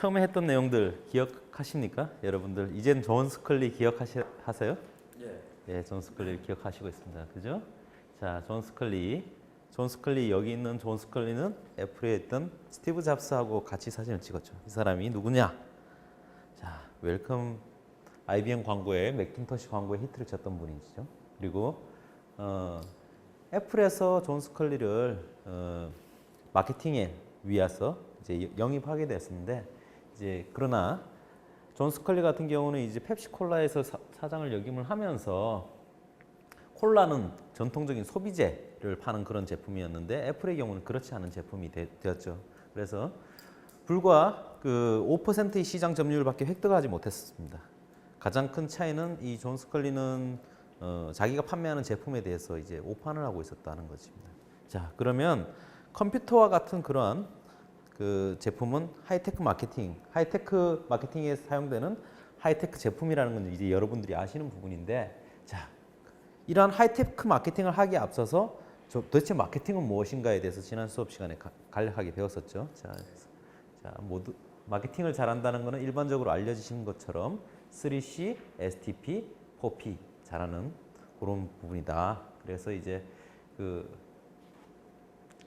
처음에 했던 내용들 기억하십니까? 여러분들 이젠 존 스컬리 기억하세요? 예. 예, 존 스컬리를 기억하시고 있습니다. 그죠? 자, 존 스컬리 여기 있는 존 스컬리는 애플에 있던 스티브 잡스하고 같이 사진을 찍었죠. 이 사람이 누구냐? 자, 웰컴 IBM 광고에 맥킨토시 광고에 히트를 쳤던 분이죠. 그리고 애플에서 존 스컬리를 마케팅에 위해서 이제 영입하게 됐었는데 이제 그러나 존 스컬리 같은 경우는 이제 펩시콜라에서 사장을 역임을 하면서 콜라는 전통적인 소비재를 파는 그런 제품이었는데 애플의 경우는 그렇지 않은 제품이 되었죠. 그래서 불과 그 5%의 시장 점유율밖에 획득하지 못했습니다. 가장 큰 차이는 이 존 스컬리는 자기가 판매하는 제품에 대해서 이제 오판을 하고 있었다는 것입니다. 자, 그러면 컴퓨터와 같은 그러한 그 제품은 하이테크 마케팅에 사용되는 하이테크 제품이라는 건 이제 여러분들이 아시는 부분인데, 자, 이러한 하이테크 마케팅을 하기에 앞서서 도대체 마케팅은 무엇인가에 대해서 지난 수업 시간에 간략하게 배웠었죠. 자, 모두 마케팅을 잘한다는 것은 일반적으로 알려지신 것처럼 3C, STP, 4P 잘하는 그런 부분이다. 그래서 이제 그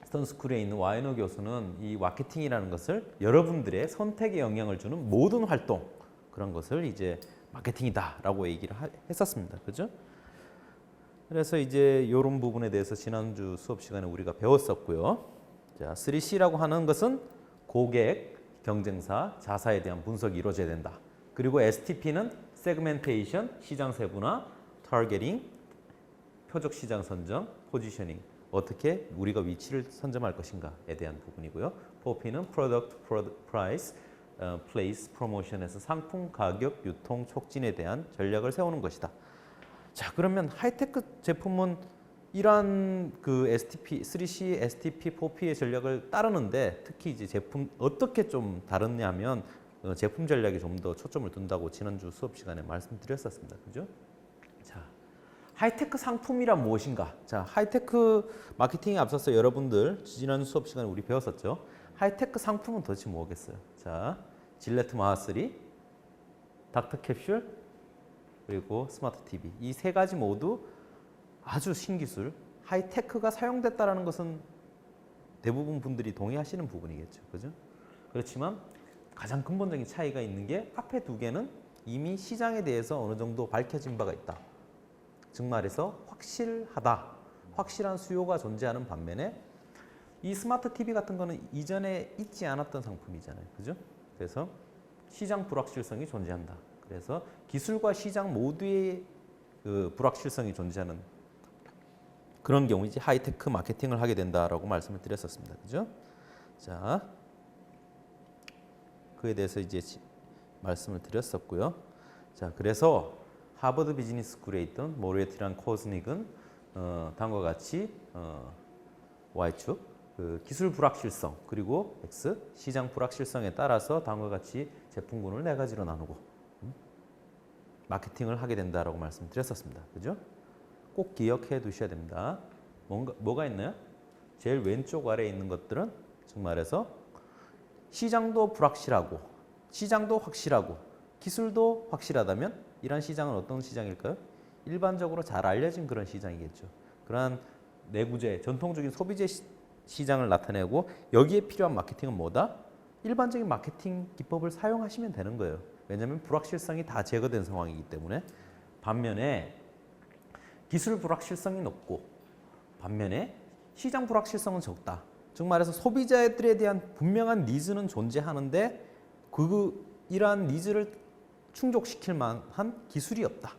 스턴스쿨에 있는 와이너 교수는 이 마케팅이라는 것을 여러분들의 선택에 영향을 주는 모든 활동, 그런 것을 이제 마케팅이다라고 얘기를 했었습니다. 그죠? 그래서 이제 이런 부분에 대해서 지난주 수업 시간에 우리가 배웠었고요. 자, 3C라고 하는 것은 고객, 경쟁사, 자사에 대한 분석이 이루어져야 된다. 그리고 STP는 세그멘테이션, 시장 세분화, 타겟팅, 표적 시장 선정, 포지셔닝, 어떻게 우리가 위치를 선점할 것인가에 대한 부분이고요. 4P는 Product, Price, Place, Promotion에서 상품, 가격, 유통, 촉진에 대한 전략을 세우는 것이다. 자, 그러면 하이테크 제품은 이러한 그 STP, 3C, STP, 4P의 전략을 따르는데 특히 이제 제품 어떻게 좀 다르냐면 제품 전략에 좀 더 초점을 둔다고 지난주 수업 시간에 말씀드렸었습니다. 그죠? 자, 하이테크 상품이란 무엇인가? 자, 하이테크 마케팅에 앞서서 여러분들 지난 수업 시간에 우리 배웠었죠. 하이테크 상품은 도대체 뭐겠어요? 자, 질레트 마하3, 닥터 캡슐, 그리고 스마트 TV. 이 세 가지 모두 아주 신기술, 하이테크가 사용됐다는 것은 대부분 분들이 동의하시는 부분이겠죠. 그죠? 그렇지만 가장 근본적인 차이가 있는 게 앞에 두 개는 이미 시장에 대해서 어느 정도 밝혀진 바가 있다. 즉 말해서 확실하다. 확실한 수요가 존재하는 반면에 이 스마트 TV 같은 거는 이전에 있지 않았던 상품이잖아요. 그죠? 그래서 시장 불확실성이 존재한다. 그래서 기술과 시장 모두의 그 불확실성이 존재하는 그런 경우 이제 하이테크 마케팅을 하게 된다라고 말씀을 드렸었습니다. 그죠? 자, 그에 대해서 이제 말씀을 드렸었고요. 자, 그래서 하버드 비즈니스 스쿨에 있던 모리에티랑 코즈닉은 다음과 같이 Y축 그 기술 불확실성 그리고 X 시장 불확실성에 따라서 다음과 같이 제품군을 네 가지로 나누고 마케팅을 하게 된다라고 말씀드렸었습니다. 그죠? 꼭 기억해 두셔야 됩니다. 뭐가 있나요? 제일 왼쪽 아래에 있는 것들은 즉 말해서 시장도 불확실하고 시장도 확실하고 기술도 확실하다면 이러한 시장은 어떤 시장일까요? 일반적으로 잘 알려진 그런 시장이겠죠. 그러한 내구재, 전통적인 소비재 시장을 나타내고 여기에 필요한 마케팅은 뭐다? 일반적인 마케팅 기법을 사용하시면 되는 거예요. 왜냐하면 불확실성이 다 제거된 상황이기 때문에. 반면에 기술 불확실성이 높고 반면에 시장 불확실성은 적다. 즉 말해서 소비자들에 대한 분명한 니즈는 존재하는데 이러한 니즈를 충족시킬 만한 기술이 없다.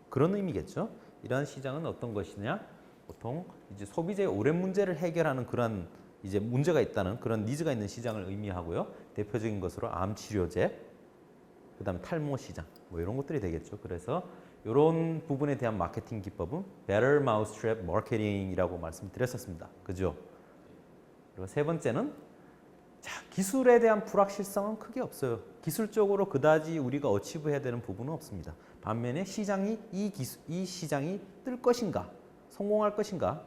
그런 의미겠죠. 이러한 시장은 어떤 것이냐? 보통 이제 소비자의 오랜 문제를 해결하는 그런 이제 문제가 있다는 그런 니즈가 있는 시장을 의미하고요. 대표적인 것으로 암 치료제, 그다음에 탈모 시장, 뭐 이런 것들이 되겠죠. 그래서 이런 부분에 대한 마케팅 기법은 Better Mousetrap Marketing이라고 말씀드렸었습니다. 그죠? 그리고 세 번째는 자, 기술에 대한 불확실성은 크게 없어요. 기술적으로 그다지 우리가 어치브해야 되는 부분은 없습니다. 반면에 시장이 이 시장이 뜰 것인가, 성공할 것인가,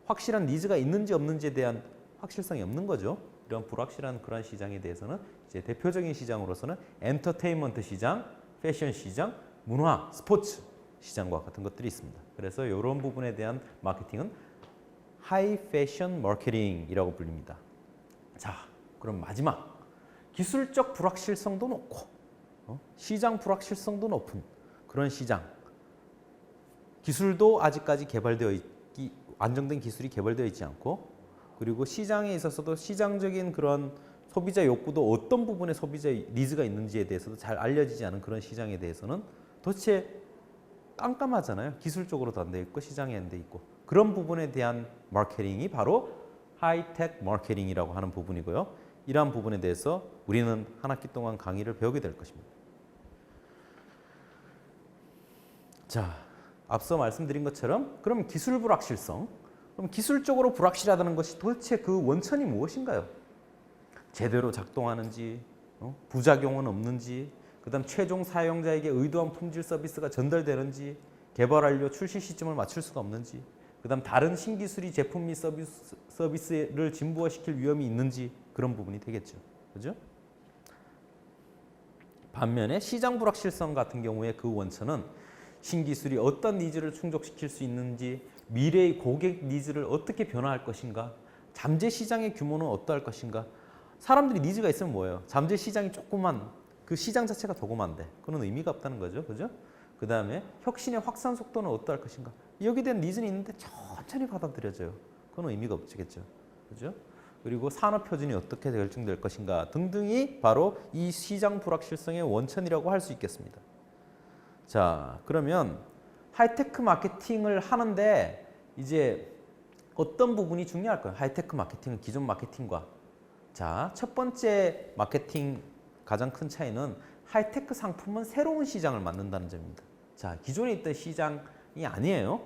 확실한 니즈가 있는지 없는지에 대한 확실성이 없는 거죠. 이런 불확실한 그런 시장에 대해서는 이제 대표적인 시장으로서는 엔터테인먼트 시장, 패션 시장, 문화, 스포츠 시장과 같은 것들이 있습니다. 그래서 이런 부분에 대한 마케팅은 하이 패션 마케팅이라고 불립니다. 자, 그럼 마지막 기술적 불확실성도 높고 시장 불확실성도 높은 그런 시장. 기술도 아직까지 안정된 기술이 개발되어 있지 않고, 그리고 시장에 있어서도 시장적인 그런 소비자 욕구도 어떤 부분에 소비자 니즈가 있는지에 대해서도 잘 알려지지 않은 그런 시장에 대해서는 도대체 깜깜하잖아요. 기술적으로도 안 돼 있고 시장에 안 돼 있고. 그런 부분에 대한 마케팅이 바로 하이텍 마케팅이라고 하는 부분이고요. 이러한 부분에 대해서 우리는 한 학기 동안 강의를 배우게 될 것입니다. 자, 앞서 말씀드린 것처럼 그럼 기술 불확실성, 그럼 기술적으로 불확실하다는 것이 도대체 그 원천이 무엇인가요? 제대로 작동하는지, 부작용은 없는지, 그다음 최종 사용자에게 의도한 품질 서비스가 전달되는지, 개발 완료 출시 시점을 맞출 수가 없는지, 그다음 다른 신기술이 제품 및 서비스를 진부화시킬 위험이 있는지, 그런 부분이 되겠죠. 그죠? 반면에 시장 불확실성 같은 경우에 그 원천은 신기술이 어떤 니즈를 충족시킬 수 있는지, 미래의 고객 니즈를 어떻게 변화할 것인가, 잠재 시장의 규모는 어떠할 것인가. 사람들이 니즈가 있으면 뭐예요? 잠재 시장이 조그만, 그 시장 자체가 조그만데 그건 의미가 없다는 거죠. 그죠? 그 다음에 혁신의 확산 속도는 어떠할 것인가. 여기에 대한 니즈는 있는데 천천히 받아들여져요. 그건 의미가 없겠죠. 그죠? 그리고 산업 표준이 어떻게 결정될 것인가 등등이 바로 이 시장 불확실성의 원천이라고 할 수 있겠습니다. 자, 그러면 하이테크 마케팅을 하는데 이제 어떤 부분이 중요할까요? 하이테크 마케팅은 기존 마케팅과. 자, 첫 번째 마케팅 가장 큰 차이는 하이테크 상품은 새로운 시장을 만든다는 점입니다. 자, 기존에 있던 시장이 아니에요.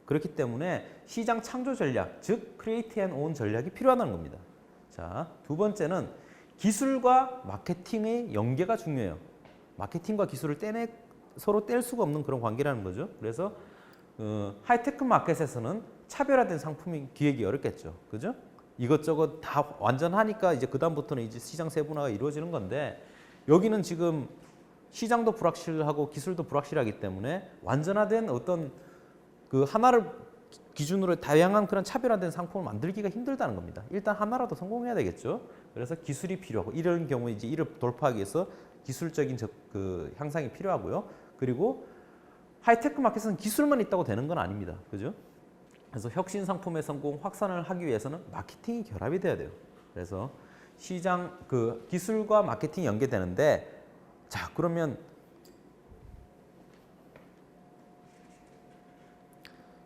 그렇기 때문에 시장 창조 전략, 즉 크리에이트 앤 온 전략이 필요하다는 겁니다. 자, 두 번째는 기술과 마케팅의 연계가 중요해요. 마케팅과 기술을 서로 뗄 수가 없는 그런 관계라는 거죠. 그래서 하이테크 마켓에서는 차별화된 상품이 기획이 어렵겠죠. 그죠? 이것저것 다 완전하니까 이제 그다음부터는 이제 시장 세분화가 이루어지는 건데, 여기는 지금 시장도 불확실하고 기술도 불확실하기 때문에 완전화된 어떤 그 하나를 기준으로 다양한 그런 차별화된 상품을 만들기가 힘들다는 겁니다. 일단 하나라도 성공해야 되겠죠. 그래서 기술이 필요하고, 이런 경우에 이제 이를 돌파하기 위해서 기술적인 그 향상이 필요하고요. 그리고 하이테크 마켓은 기술만 있다고 되는 건 아닙니다. 그죠? 그래서 혁신 상품의 성공, 확산을 하기 위해서는 마케팅이 결합이 돼야 돼요. 그래서 시장 그 기술과 마케팅이 연계되는데, 자, 그러면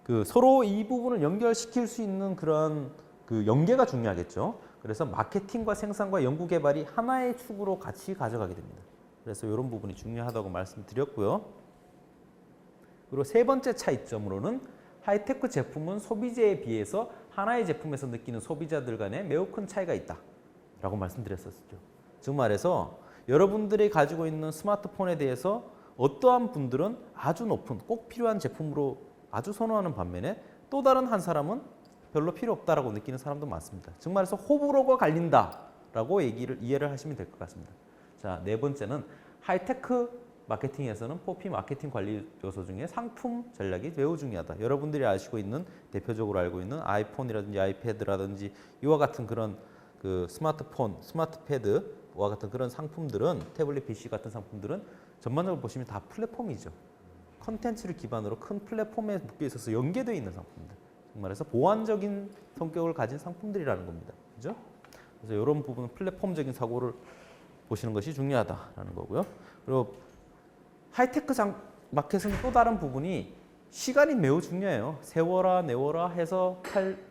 그 서로 이 부분을 연결시킬 수 있는 그런 그 연계가 중요하겠죠. 그래서 마케팅과 생산과 연구 개발이 하나의 축으로 같이 가져가게 됩니다. 그래서 이런 부분이 중요하다고 말씀드렸고요. 그리고 세 번째 차이점으로는 하이테크 제품은 소비재에 비해서 하나의 제품에서 느끼는 소비자들 간에 매우 큰 차이가 있다라고 말씀드렸었죠. 즉 말해서 여러분들이 가지고 있는 스마트폰에 대해서 어떠한 분들은 아주 높은 꼭 필요한 제품으로 아주 선호하는 반면에 또 다른 한 사람은 별로 필요 없다라고 느끼는 사람도 많습니다. 즉 말해서 호불호가 갈린다라고 이해를 하시면 될 것 같습니다. 자, 네 번째는 하이테크 마케팅에서는 포피 마케팅 관리 요소 중에 상품 전략이 매우 중요하다. 여러분들이 아시고 있는, 대표적으로 알고 있는 아이폰이라든지 아이패드라든지 이와 같은 그런 그 스마트폰, 스마트패드와 같은 그런 상품들은, 태블릿 PC 같은 상품들은 전반적으로 보시면 다 플랫폼이죠. 컨텐츠를 기반으로 큰 플랫폼에 묶여 있어서 연계되어 있는 상품들. 말해서 보완적인 성격을 가진 상품들이라는 겁니다. 그죠? 그래서 이런 부분은 플랫폼적인 사고를 보시는 것이 중요하다라는 거고요. 그리고 하이테크 마켓은 또 다른 부분이 시간이 매우 중요해요. 세워라 내워라 해서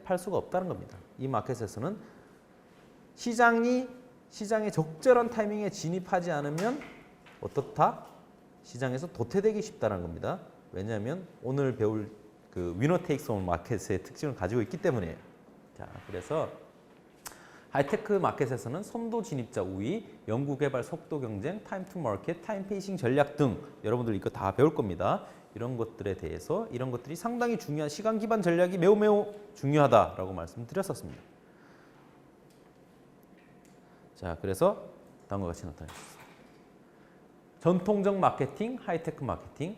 팔 수가 없다는 겁니다. 이 마켓에서는 시장에 적절한 타이밍에 진입하지 않으면 어떻다? 시장에서 도태되기 쉽다는 겁니다. 왜냐하면 오늘 배울 그 위너 테이크스 온 마켓의 특징을 가지고 있기 때문이에요. 자, 그래서 하이테크 마켓에서는 선도 진입자 우위, 연구 개발 속도 경쟁, 타임 투 마켓, 타임 페이싱 전략 등 여러분들 이거 다 배울 겁니다. 이런 것들에 대해서 이런 것들이 상당히 중요한 시간 기반 전략이 매우 중요하다라고 말씀드렸었습니다. 자, 그래서 다음과 같이 나타냈습니다. 전통적 마케팅, 하이테크 마케팅.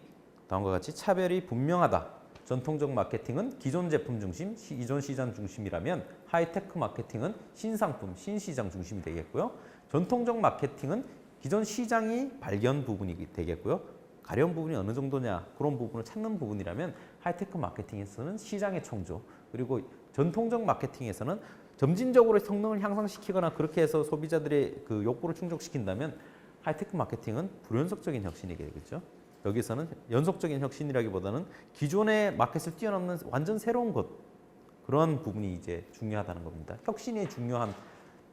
다음과 같이 차별이 분명하다. 전통적 마케팅은 기존 제품 중심, 기존 시장 중심이라면 하이테크 마케팅은 신상품, 신시장 중심이 되겠고요. 전통적 마케팅은 기존 시장이 발견 부분이 되겠고요. 가려운 부분이 어느 정도냐 그런 부분을 찾는 부분이라면 하이테크 마케팅에서는 시장의 청조, 그리고 전통적 마케팅에서는 점진적으로 성능을 향상시키거나 그렇게 해서 소비자들의 그 욕구를 충족시킨다면 하이테크 마케팅은 불연속적인 혁신이 되겠죠. 여기서는 연속적인 혁신이라기보다는 기존의 마켓을 뛰어넘는 완전 새로운 것, 그런 부분이 이제 중요하다는 겁니다. 혁신이 중요한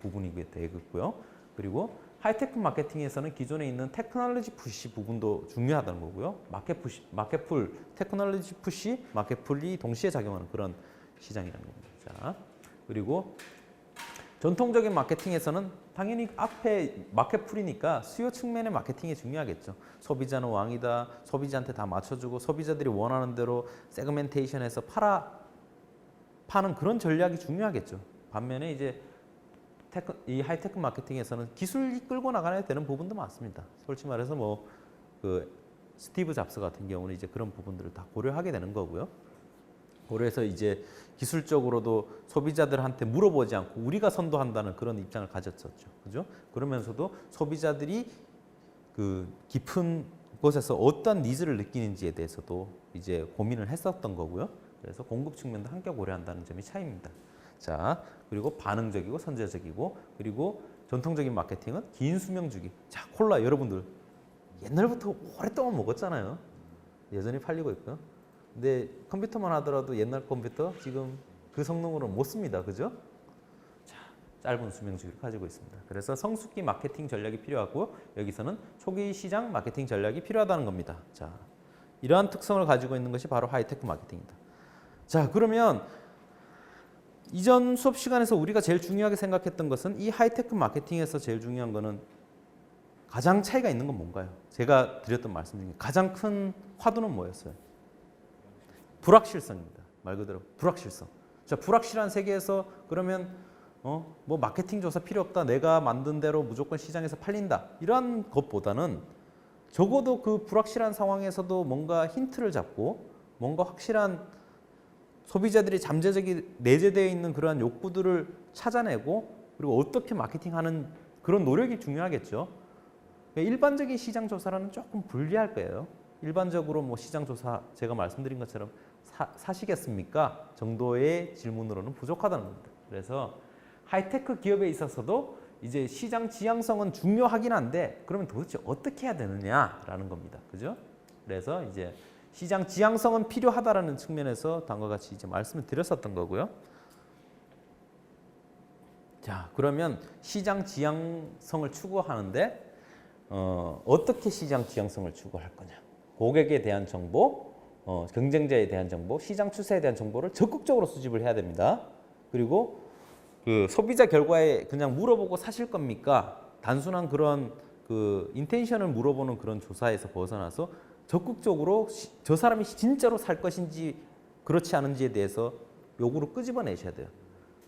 부분이 되겠고요. 그리고 하이테크 마케팅에서는 기존에 있는 테크놀로지 푸시 부분도 중요하다는 거고요. 마켓풀, 테크놀로지 푸시, 마켓풀이 동시에 작용하는 그런 시장이라는 겁니다. 자, 그리고 전통적인 마케팅에서는 당연히 앞에 마켓풀이니까 수요 측면의 마케팅이 중요하겠죠. 소비자는 왕이다. 소비자한테 다 맞춰주고 소비자들이 원하는 대로 세그멘테이션해서 파는 그런 전략이 중요하겠죠. 반면에 이제 이 하이테크 마케팅에서는 기술이 끌고 나가야 되는 부분도 많습니다. 솔직히 말해서 뭐 그 스티브 잡스 같은 경우는 이제 그런 부분들을 다 고려하게 되는 거고요. 그래서 이제 기술적으로도 소비자들한테 물어보지 않고 우리가 선도한다는 그런 입장을 가졌었죠. 그죠? 그러면서도 소비자들이 그 깊은 곳에서 어떤 니즈를 느끼는지에 대해서도 이제 고민을 했었던 거고요. 그래서 공급 측면도 함께 고려한다는 점이 차이입니다. 자, 그리고 반응적이고 선제적이고, 그리고 전통적인 마케팅은 긴 수명 주기. 자, 콜라 여러분들 옛날부터 오랫동안 먹었잖아요. 여전히 팔리고 있고요. 근데 컴퓨터만 하더라도 옛날 컴퓨터 지금 그 성능으로 못 씁니다. 그죠? 자, 짧은 수명 주기를 가지고 있습니다. 그래서 성숙기 마케팅 전략이 필요하고 여기서는 초기 시장 마케팅 전략이 필요하다는 겁니다. 자, 이러한 특성을 가지고 있는 것이 바로 하이테크 마케팅입니다. 자, 그러면 이전 수업 시간에서 우리가 제일 중요하게 생각했던 것은 이 하이테크 마케팅에서 제일 중요한 거는 가장 차이가 있는 건 뭔가요? 제가 드렸던 말씀 중에 가장 큰 화두는 뭐였어요? 불확실성입니다. 말 그대로 불확실성. 자, 불확실한 세계에서 그러면 뭐 마케팅 조사 필요 없다. 내가 만든 대로 무조건 시장에서 팔린다. 이러한 것보다는 적어도 그 불확실한 상황에서도 뭔가 힌트를 잡고 뭔가 확실한 소비자들이 잠재적이 내재되어 있는 그러한 욕구들을 찾아내고 그리고 어떻게 마케팅하는 그런 노력이 중요하겠죠. 일반적인 시장 조사라는 조금 불리할 거예요. 일반적으로 뭐 시장 조사 제가 말씀드린 것처럼 사시겠습니까? 정도의 질문으로는 부족하다는 겁니다. 그래서 하이테크 기업에 있어서도 이제 시장 지향성은 중요하긴 한데 그러면 도대체 어떻게 해야 되느냐라는 겁니다. 그죠? 그래서 이제 시장 지향성은 필요하다라는 측면에서 다음과 같이 이제 말씀을 드렸었던 거고요. 자, 그러면 시장 지향성을 추구하는데 어떻게 시장 지향성을 추구할 거냐? 고객에 대한 정보, 경쟁자에 대한 정보, 시장 추세에 대한 정보를 적극적으로 수집을 해야 됩니다. 그리고 그 소비자 결과에 그냥 물어보고 사실 겁니까? 단순한 그런 그 인텐션을 물어보는 그런 조사에서 벗어나서 적극적으로 저 사람이 진짜로 살 것인지 그렇지 않은지에 대해서 요구를 끄집어내셔야 돼요.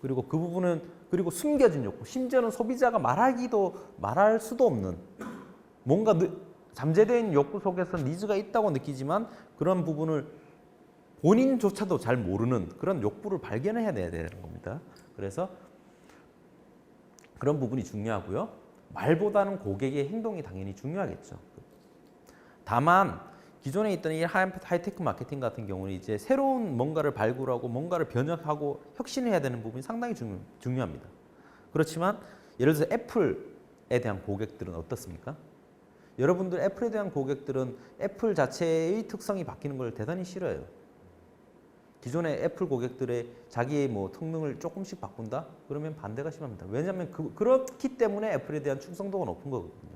그리고 그 부분은 그리고 숨겨진 욕구, 심지어는 소비자가 말할 수도 없는 뭔가 잠재된 욕구 속에서 니즈가 있다고 느끼지만 그런 부분을 본인조차도 잘 모르는 그런 욕구를 발견해야 되는 겁니다. 그래서 그런 부분이 중요하고요. 말보다는 고객의 행동이 당연히 중요하겠죠. 다만 기존에 있던 이 하이테크 마케팅 같은 경우는 이제 새로운 뭔가를 발굴하고 뭔가를 변혁하고 혁신해야 되는 부분이 상당히 중요합니다. 그렇지만 예를 들어서 애플에 대한 고객들은 어떻습니까? 여러분들 애플에 대한 고객들은 애플 자체의 특성이 바뀌는 걸 대단히 싫어해요. 기존의 애플 고객들의 자기의 뭐 특능을 조금씩 바꾼다? 그러면 반대가 심합니다. 왜냐하면 그렇기 때문에 애플에 대한 충성도가 높은 거거든요.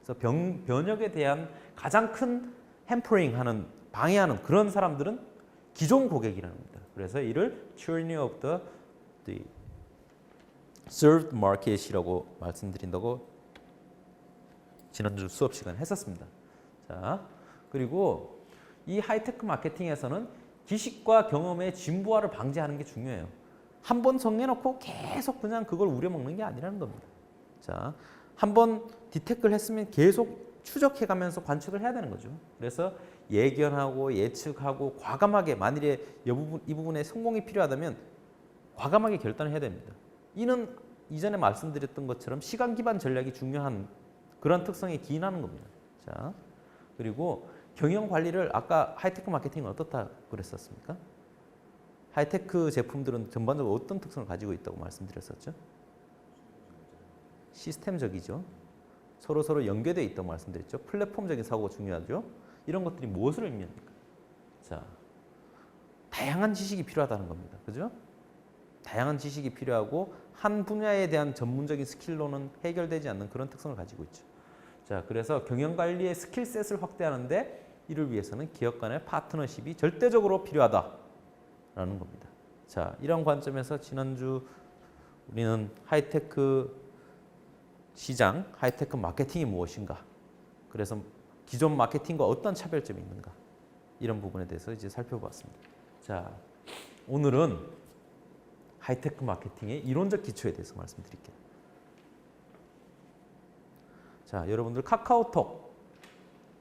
그래서 변혁에 대한 가장 큰 햄퍼링하는 방해하는 그런 사람들은 기존 고객이라는 겁니다. 그래서 이를 tyranny of the served market이라고 말씀드린다고 지난주 수업 시간에 했었습니다. 자, 그리고 이 하이테크 마케팅에서는 지식과 경험의 진부화를 방지하는 게 중요해요. 한 번 정해놓고 계속 그냥 그걸 우려먹는 게 아니라는 겁니다. 자, 한번 디테크를 했으면 계속 추적해가면서 관측을 해야 되는 거죠. 그래서 예견하고 예측하고 과감하게 만일에 이 부분에 성공이 필요하다면 과감하게 결단을 해야 됩니다. 이는 이전에 말씀드렸던 것처럼 시간 기반 전략이 중요한 그런 특성에 기인하는 겁니다. 자, 그리고 경영 관리를 아까 하이테크 마케팅은 어떻다 그랬었습니까? 하이테크 제품들은 전반적으로 어떤 특성을 가지고 있다고 말씀드렸었죠? 시스템적이죠. 서로 연계되어 있다고 말씀드렸죠. 플랫폼적인 사고가 중요하죠. 이런 것들이 무엇을 의미합니까? 자, 다양한 지식이 필요하다는 겁니다. 그죠? 다양한 지식이 필요하고 한 분야에 대한 전문적인 스킬로는 해결되지 않는 그런 특성을 가지고 있죠. 자, 그래서 경영관리의 스킬셋을 확대하는데 이를 위해서는 기업 간의 파트너십이 절대적으로 필요하다라는 겁니다. 자, 이런 관점에서 지난주 우리는 하이테크 시장, 하이테크 마케팅이 무엇인가? 그래서 기존 마케팅과 어떤 차별점이 있는가? 이런 부분에 대해서 이제 살펴봤습니다. 자, 오늘은 하이테크 마케팅의 이론적 기초에 대해서 말씀드릴게요. 자, 여러분들 카카오톡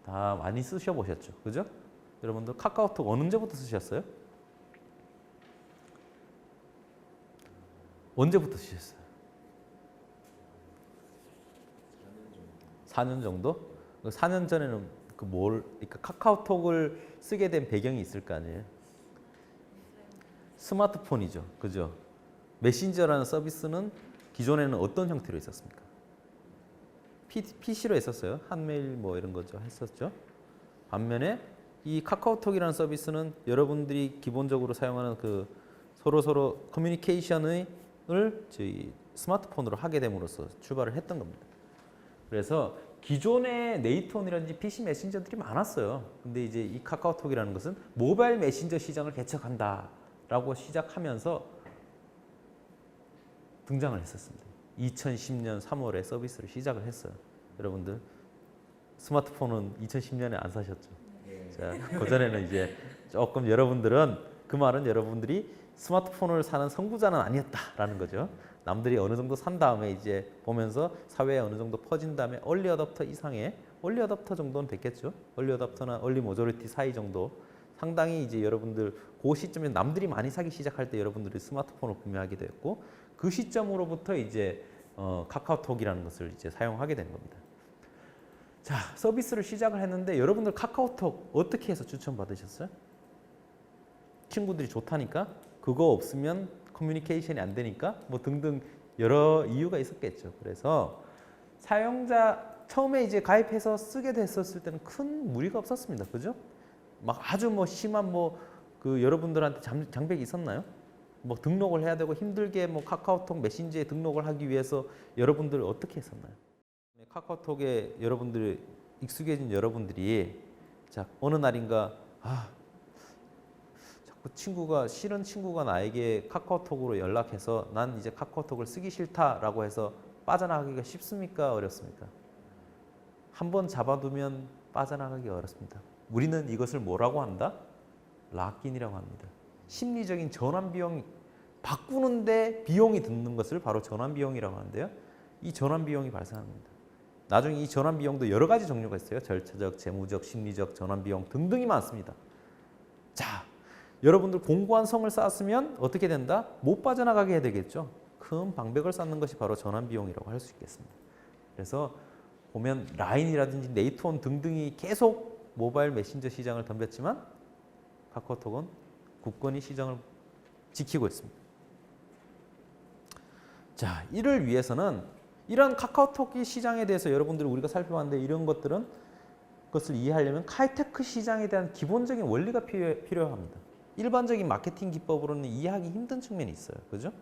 다 많이 쓰셔보셨죠? 그죠? 여러분들 카카오톡 언제부터 쓰셨어요? 언제부터 쓰셨어요? 4년 정도? 4년 전에는 그러니까 카카오톡을 쓰게 된 배경이 있을 거 아니에요? 스마트폰이죠. 그죠? 메신저라는 서비스는 기존에는 어떤 형태로 있었습니까? PC로 했었어요. 한메일 뭐 이런 거죠. 했었죠. 반면에 이 카카오톡이라는 서비스는 여러분들이 기본적으로 사용하는 그 서로 커뮤니케이션을 저희 스마트폰으로 하게 됨으로써 출발을 했던 겁니다. 그래서 기존의 네이트온이라든지 PC 메신저들이 많았어요. 근데 이제 이 카카오톡이라는 것은 모바일 메신저 시장을 개척한다라고 시작하면서 등장을 했었습니다. 2010년 3월에 서비스를 시작을 했어요. 여러분들 스마트폰은 2010년에 안 사셨죠? 자, 그전에는 이제 조금 여러분들은 그 말은 여러분들이 스마트폰을 사는 선구자는 아니었다라는 거죠. 남들이 어느 정도 산 다음에 이제 보면서 사회에 어느 정도 퍼진 다음에 얼리 어댑터 이상의 얼리 어댑터 정도는 됐겠죠. 얼리 어댑터나 얼리 모조리티 사이 정도 상당히 이제 여러분들 그 시점에 남들이 많이 사기 시작할 때 여러분들이 스마트폰을 구매하게 됐고 그 시점으로부터 이제 카카오톡이라는 것을 이제 사용하게 된 겁니다. 자, 서비스를 시작을 했는데 여러분들 카카오톡 어떻게 해서 추천받으셨어요? 친구들이 좋다니까? 그거 없으면 커뮤니케이션이 안 되니까? 뭐 등등 여러 이유가 있었겠죠. 그래서 사용자 처음에 이제 가입해서 쓰게 됐었을 때는 큰 무리가 없었습니다. 그죠? 막 아주 뭐 심한 그 여러분들한테 장벽이 있었나요? 뭐 등록을 해야 되고 힘들게 뭐 카카오톡 메신저에 등록을 하기 위해서 여러분들 어떻게 했었나요? 카카오톡에 여러분들 익숙해진 여러분들이 자, 어느 날인가 자꾸 싫은 친구가 나에게 카카오톡으로 연락해서 난 이제 카카오톡을 쓰기 싫다라고 해서 빠져나가기가 쉽습니까? 어렵습니까? 한번 잡아두면 빠져나가기 어렵습니다. 우리는 이것을 뭐라고 한다? 락인이라고 합니다. 심리적인 전환 비용, 바꾸는데 비용이 드는 것을 바로 전환 비용이라고 하는데요. 이 전환 비용이 발생합니다. 나중에 이 전환 비용도 여러 가지 종류가 있어요. 절차적, 재무적, 심리적, 전환 비용 등등이 많습니다. 자, 여러분들 공고한 성을 쌓았으면 어떻게 된다? 못 빠져나가게 해야 되겠죠. 큰 방벽을 쌓는 것이 바로 전환 비용이라고 할 수 있겠습니다. 그래서 보면 라인이라든지 네이트온 등등이 계속 모바일 메신저 시장을 덤볐지만 카카오톡은 굳건히 시장을 지키고 있습니다. 자, 이를 위해서는 이런 카카오톡 시장에 대해서 여러분들 우리가 살펴봤는데 이런 것을 이해하려면 하이테크 시장에 대한 기본적인 원리가 필요합니다. 일반적인 마케팅 기법으로는 이해하기 힘든 측면이 있어요. 그죠?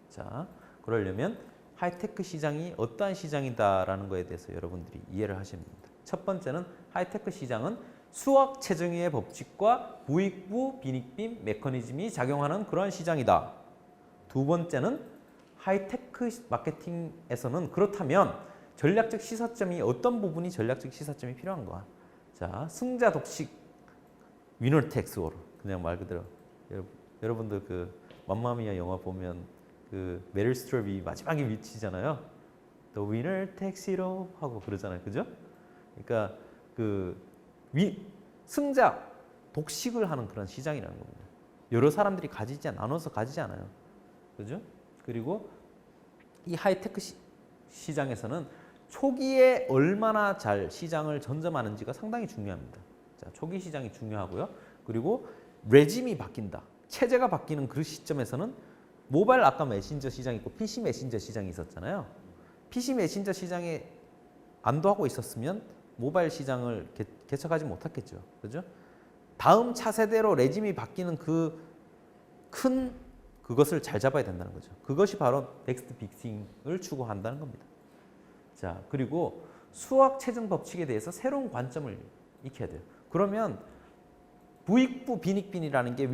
자, 그러려면 하이테크 시장이 어떠한 시장이다라는 것에 대해서 여러분들이 이해를 하셔야 됩니다. 첫 번째는 하이테크 시장은 수학 체증의 법칙과 부익부 빈익빈 메커니즘이 작용하는 그러한 시장이다. 두 번째는 하이테크 마케팅에서는 그렇다면 전략적 시사점이 어떤 부분이 전략적 시사점이 필요한가? 자, 승자 독식 위너 텍스 올 그냥 말 그대로 여러분들 그 맘마미아 영화 보면 그 메릴 스트롭이 마지막에 미치잖아요. The winner takes it all 하고 그러잖아요. 그죠? 그러니까 승자, 독식을 하는 그런 시장이라는 겁니다. 여러 사람들이 나눠서 가지지 않아요. 그죠? 그리고 이 하이테크 시장에서는 초기에 얼마나 잘 시장을 전점하는지가 상당히 중요합니다. 자, 초기 시장이 중요하고요. 그리고 레짐이 바뀐다. 체제가 바뀌는 그 시점에서는 모바일 아까 메신저 시장이 있고 PC 메신저 시장이 있었잖아요. PC 메신저 시장에 안도하고 있었으면 모바일 시장을 개척하지 못했겠죠. 그죠? 다음 차세대로 레짐이 바뀌는 그것을 잘 잡아야 된다는 거죠. 그것이 바로 넥스트 빅싱을 추구한다는 겁니다. 자, 그리고 수학 체증 법칙에 대해서 새로운 관점을 익혀야 돼요. 그러면 부익부 빈익빈이라는 게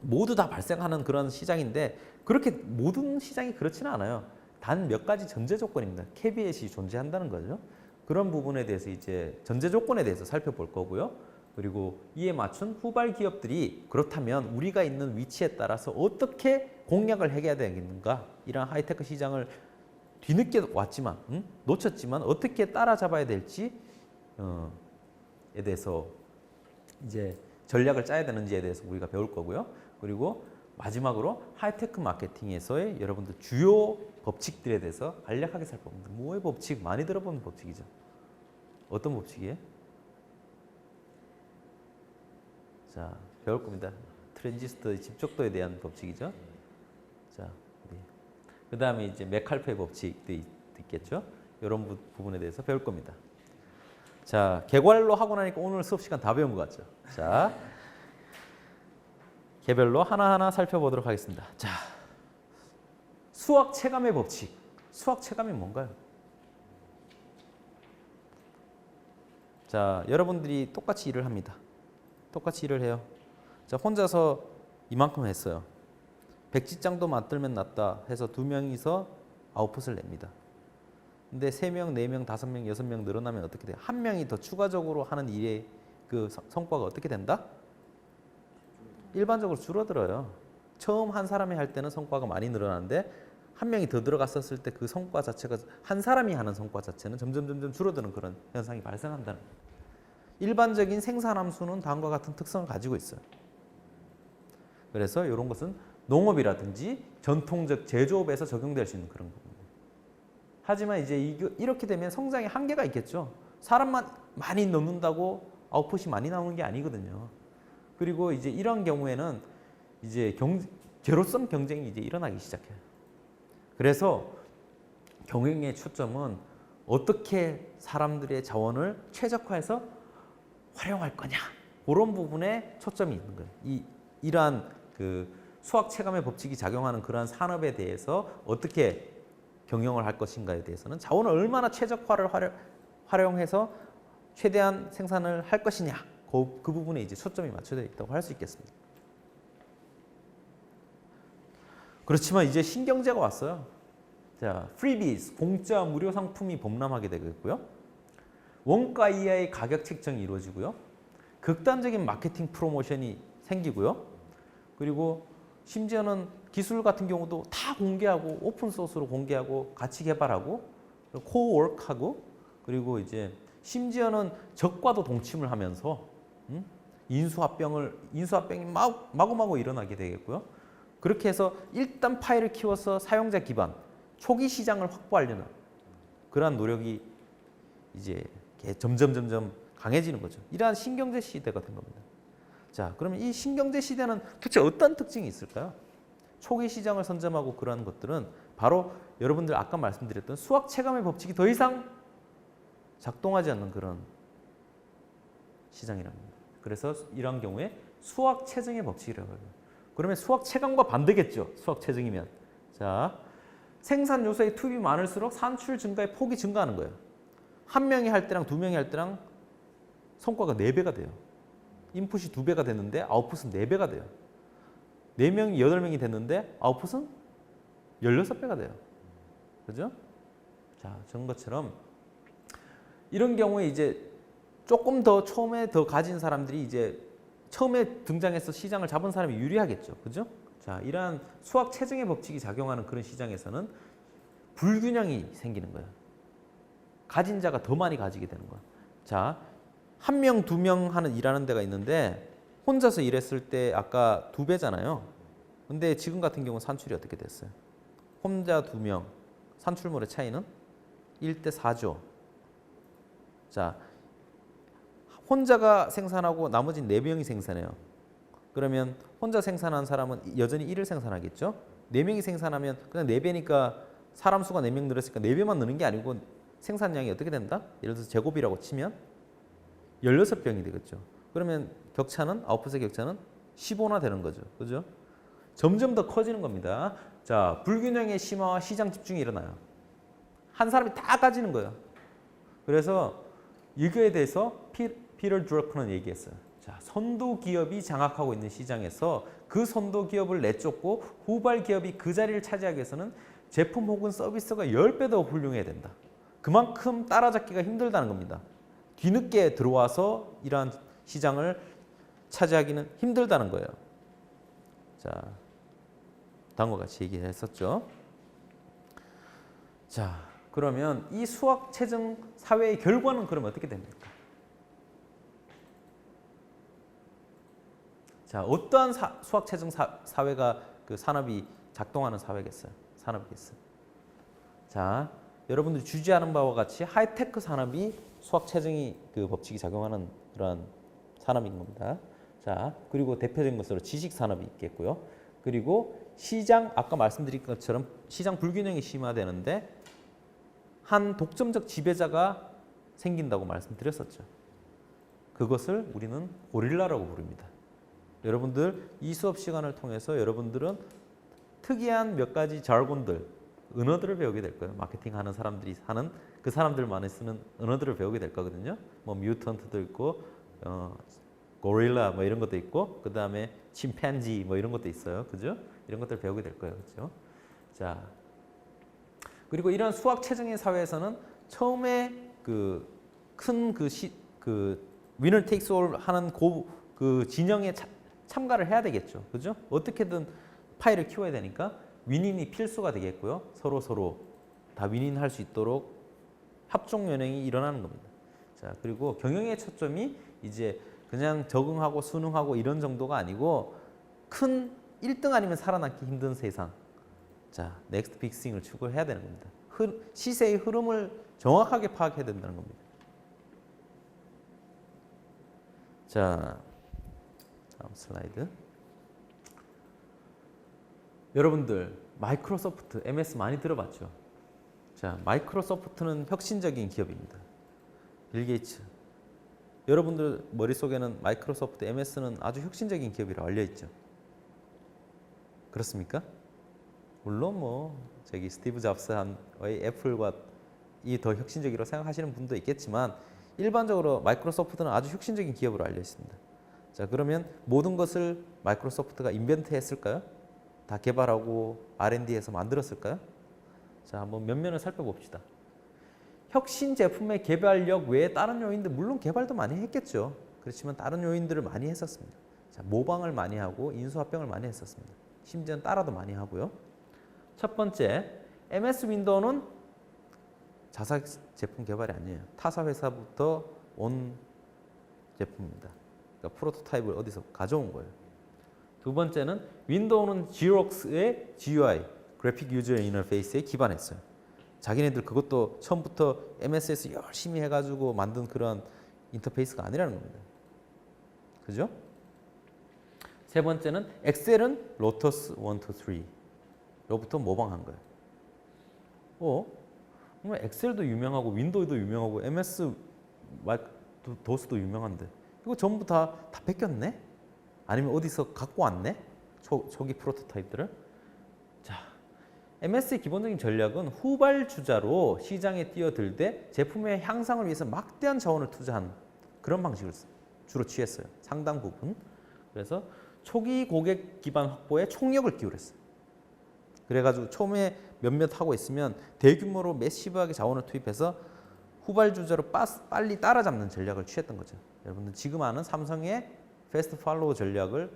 모두 다 발생하는 그런 시장인데 그렇게 모든 시장이 그렇지는 않아요. 단 몇 가지 전제 조건입니다. 캐비엣이 존재한다는 거죠. 그런 부분에 대해서 이제 전제 조건에 대해서 살펴볼 거고요. 그리고 이에 맞춘 후발 기업들이 그렇다면 우리가 있는 위치에 따라서 어떻게 공략을 해야 되겠는가? 이런 하이테크 시장을 뒤늦게 왔지만 놓쳤지만 어떻게 따라잡아야 될지에 대해서 이제 전략을 짜야 되는지에 대해서 우리가 배울 거고요. 그리고 마지막으로 하이테크 마케팅에서의 여러분들 주요 법칙들에 대해서 간략하게 살펴봅니다. 뭐의 법칙? 많이 들어본 법칙이죠. 어떤 법칙이에요? 자, 배울 겁니다. 트랜지스터의 집적도에 대한 법칙이죠. 자, 그 다음에 이제 맥칼퍼의 법칙도 있겠죠. 이런 부분에 대해서 배울 겁니다. 자, 개괄로 하고 나니까 오늘 수업 시간 다 배운 것 같죠. 자, 개별로 하나하나 살펴보도록 하겠습니다. 자, 수학 체감의 법칙. 수학 체감이 뭔가요? 자, 여러분들이 똑같이 일을 합니다. 똑같이 일을 해요. 자, 혼자서 이만큼 했어요. 백지장도 맞들면 낫다 해서 2명이서 아웃풋을 냅니다. 근데 3명, 4명, 5명, 6명 늘어나면 어떻게 돼요? 1명이 더 추가적으로 하는 일의 그 성과가 어떻게 된다? 일반적으로 줄어들어요. 처음 한 사람이 할 때는 성과가 많이 늘어나는데 1명이 더 들어갔었을 때 그 성과 자체가 한 사람이 하는 성과 자체는 점점 줄어드는 그런 현상이 발생한다는 거예요. 일반적인 생산함수는 다음과 같은 특성을 가지고 있어요. 그래서 이런 것은 농업이라든지 전통적 제조업에서 적용될 수 있는 그런 겁니다. 하지만 이제 이렇게 되면 성장의 한계가 있겠죠. 사람만 많이 넣는다고 아웃풋이 많이 나오는 게 아니거든요. 그리고 이제 이런 경우에는 이제 제로섬 경쟁이 이제 일어나기 시작해요. 그래서 경영의 초점은 어떻게 사람들의 자원을 최적화해서 활용할 거냐, 그런 부분에 초점이 있는 거예요. 이러한 그 수학 체감의 법칙이 작용하는 그러한 산업에 대해서 어떻게 경영을 할 것인가에 대해서는 자원을 얼마나 최적화를 활용해서 최대한 생산을 할 것이냐, 그 부분에 이제 초점이 맞춰져 있다고 할 수 있겠습니다. 그렇지만 이제 신경제가 왔어요. 자, 프리비즈, 공짜 무료 상품이 범람하게 되겠고요. 원가 이하의 가격 책정이 이루어지고요. 극단적인 마케팅 프로모션이 생기고요. 그리고 심지어는 기술 같은 경우도 다 공개하고 오픈소스로 공개하고 같이 개발하고 코워크하고 그리고 이제 심지어는 적과도 동침을 하면서 인수합병이 마구마구 일어나게 되겠고요. 그렇게 해서 일단 파일을 키워서 사용자 기반, 초기 시장을 확보하려는 그러한 노력이 이제 점점 강해지는 거죠. 이러한 신경제 시대가 된 겁니다. 자, 그러면 이 신경제 시대는 도대체 어떤 특징이 있을까요? 초기 시장을 선점하고 그러한 것들은 바로 여러분들 아까 말씀드렸던 수학 체감의 법칙이 더 이상 작동하지 않는 그런 시장이라는 겁니다. 그래서 이런 경우에 수학 체증의 법칙이라고 해요. 그러면 수학 체감과 반대겠죠. 수학 체증이면. 자, 생산 요소의 투입이 많을수록 산출 증가의 폭이 증가하는 거예요. 1명이 할 때랑 2명이 할 때랑 성과가 4배가 돼요. 인풋이 2배가 됐는데 아웃풋은 4배가 돼요. 4명이 8명이 됐는데 아웃풋은 16배가 돼요. 그죠? 자, 저런 것처럼 이런 경우에 이제 조금 더 처음에 더 가진 사람들이 이제 처음에 등장해서 시장을 잡은 사람이 유리하겠죠. 그죠? 자, 이러한 수학 체증의 법칙이 작용하는 그런 시장에서는 불균형이 생기는 거예요. 가진 자가 더 많이 가지게 되는 거야. 자, 1명, 2명 하는 일하는 데가 있는데 혼자서 일했을 때 아까 2배잖아요. 근데 지금 같은 경우는 산출이 어떻게 됐어요? 혼자 2명, 산출물의 차이는 1대 4죠. 자, 혼자가 생산하고 나머지 4명이 생산해요. 그러면 혼자 생산한 사람은 여전히 1을 생산하겠죠? 4명이 생산하면 그냥 4배니까 사람 수가 4명 늘었으니까 4배만 느는 게 아니고 생산량이 어떻게 된다? 예를 들어서 제곱이라고 치면 16병이 되겠죠. 그러면 격차는 아웃풋의 격차는 15나 되는 거죠. 그죠? 점점 더 커지는 겁니다. 자, 불균형의 심화와 시장 집중이 일어나요. 한 사람이 다 가지는 거예요. 그래서 이거에 대해서 피터 드러커는 얘기했어요. 자, 선도 기업이 장악하고 있는 시장에서 그 선도 기업을 내쫓고 후발 기업이 그 자리를 차지하기 위해서는 제품 혹은 서비스가 10배 더 훌륭해야 된다. 그만큼 따라잡기가 힘들다는 겁니다. 뒤늦게 들어와서 이러한 시장을 차지하기는 힘들다는 거예요. 자, 다음과 같이 얘기를 했었죠. 자, 그러면 이 수학 체증 사회의 결과는 그럼 어떻게 됩니까? 자, 어떠한 수학 체증 사회가 그 산업이 작동하는 사회겠어요? 산업이겠어요. 자, 여러분들이 주지하는 바와 같이 하이테크 산업이 수학 체증이 그 법칙이 작용하는 그런 산업인 겁니다. 자, 그리고 대표적인 것으로 지식 산업이 있겠고요. 그리고 시장, 아까 말씀드린 것처럼 시장 불균형이 심화되는데 한 독점적 지배자가 생긴다고 말씀드렸었죠. 그것을 우리는 고릴라라고 부릅니다. 여러분들 이 수업 시간을 통해서 여러분들은 특이한 몇 가지 자르곤들, 언어들을 배우게 될 거예요. 마케팅 하는 사람들이 하는 그 사람들만이 쓰는 언어들을 배우게 될 거거든요. 뭐 뮤턴트도 있고 고릴라 뭐 이런 것도 있고 그 다음에 침팬지 뭐 이런 것도 있어요. 그죠? 이런 것들 배우게 될 거예요. 그죠? 자, 그리고 이런 수학 체증의 사회에서는 처음에 그 큰 그 위너 테이크스 올 하는 그 진영에 참가를 해야 되겠죠. 그죠? 어떻게든 파이를 키워야 되니까 윈윈이 필수가 되겠고요. 서로 다 윈윈할 수 있도록 협종 연행이 일어나는 겁니다. 자, 그리고 경영의 초점이 이제 그냥 적응하고 순응하고 이런 정도가 아니고 큰 1등 아니면 살아남기 힘든 세상. 자, 넥스트 빅스윙을 추구해야 되는 겁니다. 시세의 흐름을 정확하게 파악해야 된다는 겁니다. 자, 다음 슬라이드. 여러분들 마이크로소프트, MS 많이 들어봤죠? 자, 마이크로소프트는 혁신적인 기업입니다. 빌 게이츠. 여러분들 머릿속에는 마이크로소프트, MS는 아주 혁신적인 기업이라 알려있죠. 그렇습니까? 물론 뭐 저기 스티브 잡스의 애플과 이 더 혁신적이라고 생각하시는 분도 있겠지만 일반적으로 마이크로소프트는 아주 혁신적인 기업으로 알려 있습니다. 자, 그러면 모든 것을 마이크로소프트가 인벤트 했을까요? 다 개발하고 R&D해서 만들었을까요? 자, 한번 몇 면을 살펴봅시다. 혁신 제품의 개발력 외에 다른 요인들 물론 개발도 많이 했겠죠. 그렇지만 다른 요인들을 많이 했었습니다. 자, 모방을 많이 하고 인수합병을 많이 했었습니다. 심지어는 따라도 많이 하고요. 첫 번째, MS 윈도우는 자사 제품 개발이 아니에요. 타사 회사부터 온 제품입니다. 그러니까 프로토타입을 어디서 가져온 거예요. 두 번째는 윈도우는 지록스의 GUI, 그래픽 유저 인터페이스에 기반했어요. 자기네들 그것도 처음부터 MS에서 열심히 해가지고 만든 그런 인터페이스가 아니라는 겁니다. 그죠? 세 번째는 엑셀은 로터스 1, 2, 3로부터 모방한 거예요. 엑셀도 유명하고 윈도우도 유명하고 MS 도스도 유명한데 이거 전부 다 뺏겼네? 아니면 어디서 갖고 왔네? 초기 프로토타입들을? 자, MS의 기본적인 전략은 후발주자로 시장에 뛰어들 때 제품의 향상을 위해서 막대한 자원을 투자한 그런 방식을 주로 취했어요. 상당 부분. 그래서 초기 고객 기반 확보에 총력을 기울였어요. 그래가지고 처음에 몇몇 하고 있으면 대규모로 매시브하게 자원을 투입해서 후발주자로 빨리 따라잡는 전략을 취했던 거죠. 여러분들 지금 아는 삼성의 패스트 팔로우 전략을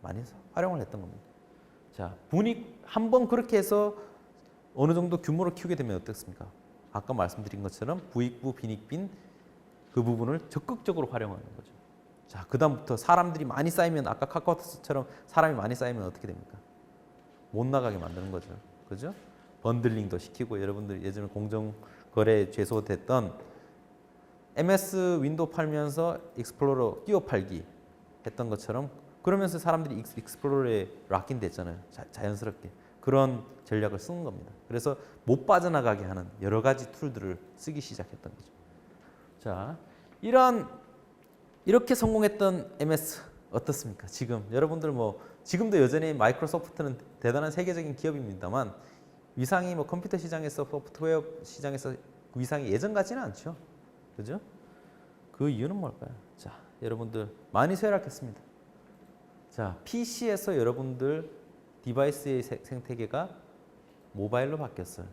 많이 활용을 했던 겁니다. 자, 분위 한번 그렇게 해서 어느 정도 규모를 키우게 되면 어떻습니까? 아까 말씀드린 것처럼 부익부, 빈익빈 그 부분을 적극적으로 활용하는 거죠. 자, 그다음부터 사람들이 많이 쌓이면 아까 카카오톡처럼 사람이 많이 쌓이면 어떻게 됩니까? 못 나가게 만드는 거죠. 그죠? 번들링도 시키고 여러분들 예전에 공정거래 제소됐던 MS 윈도우 팔면서 익스플로러 끼워 팔기 했던 것처럼 그러면서 사람들이 익스플로러에 락인 됐잖아요. 자연스럽게. 그런 전략을 쓰는 겁니다. 그래서 못 빠져나가게 하는 여러 가지 툴들을 쓰기 시작했던 거죠. 자, 이렇게 성공했던 MS 어떻습니까? 지금 여러분들 뭐 지금도 여전히 마이크로소프트는 대단한 세계적인 기업입니다만 위상이 뭐 컴퓨터 시장에서 소프트웨어 시장에서 위상이 예전 같지는 않죠. 그죠? 그 이유는 뭘까요? 자, 여러분들 많이 쇠락했습니다. 자, PC에서 여러분들 디바이스의 생태계가 모바일로 바뀌었어요.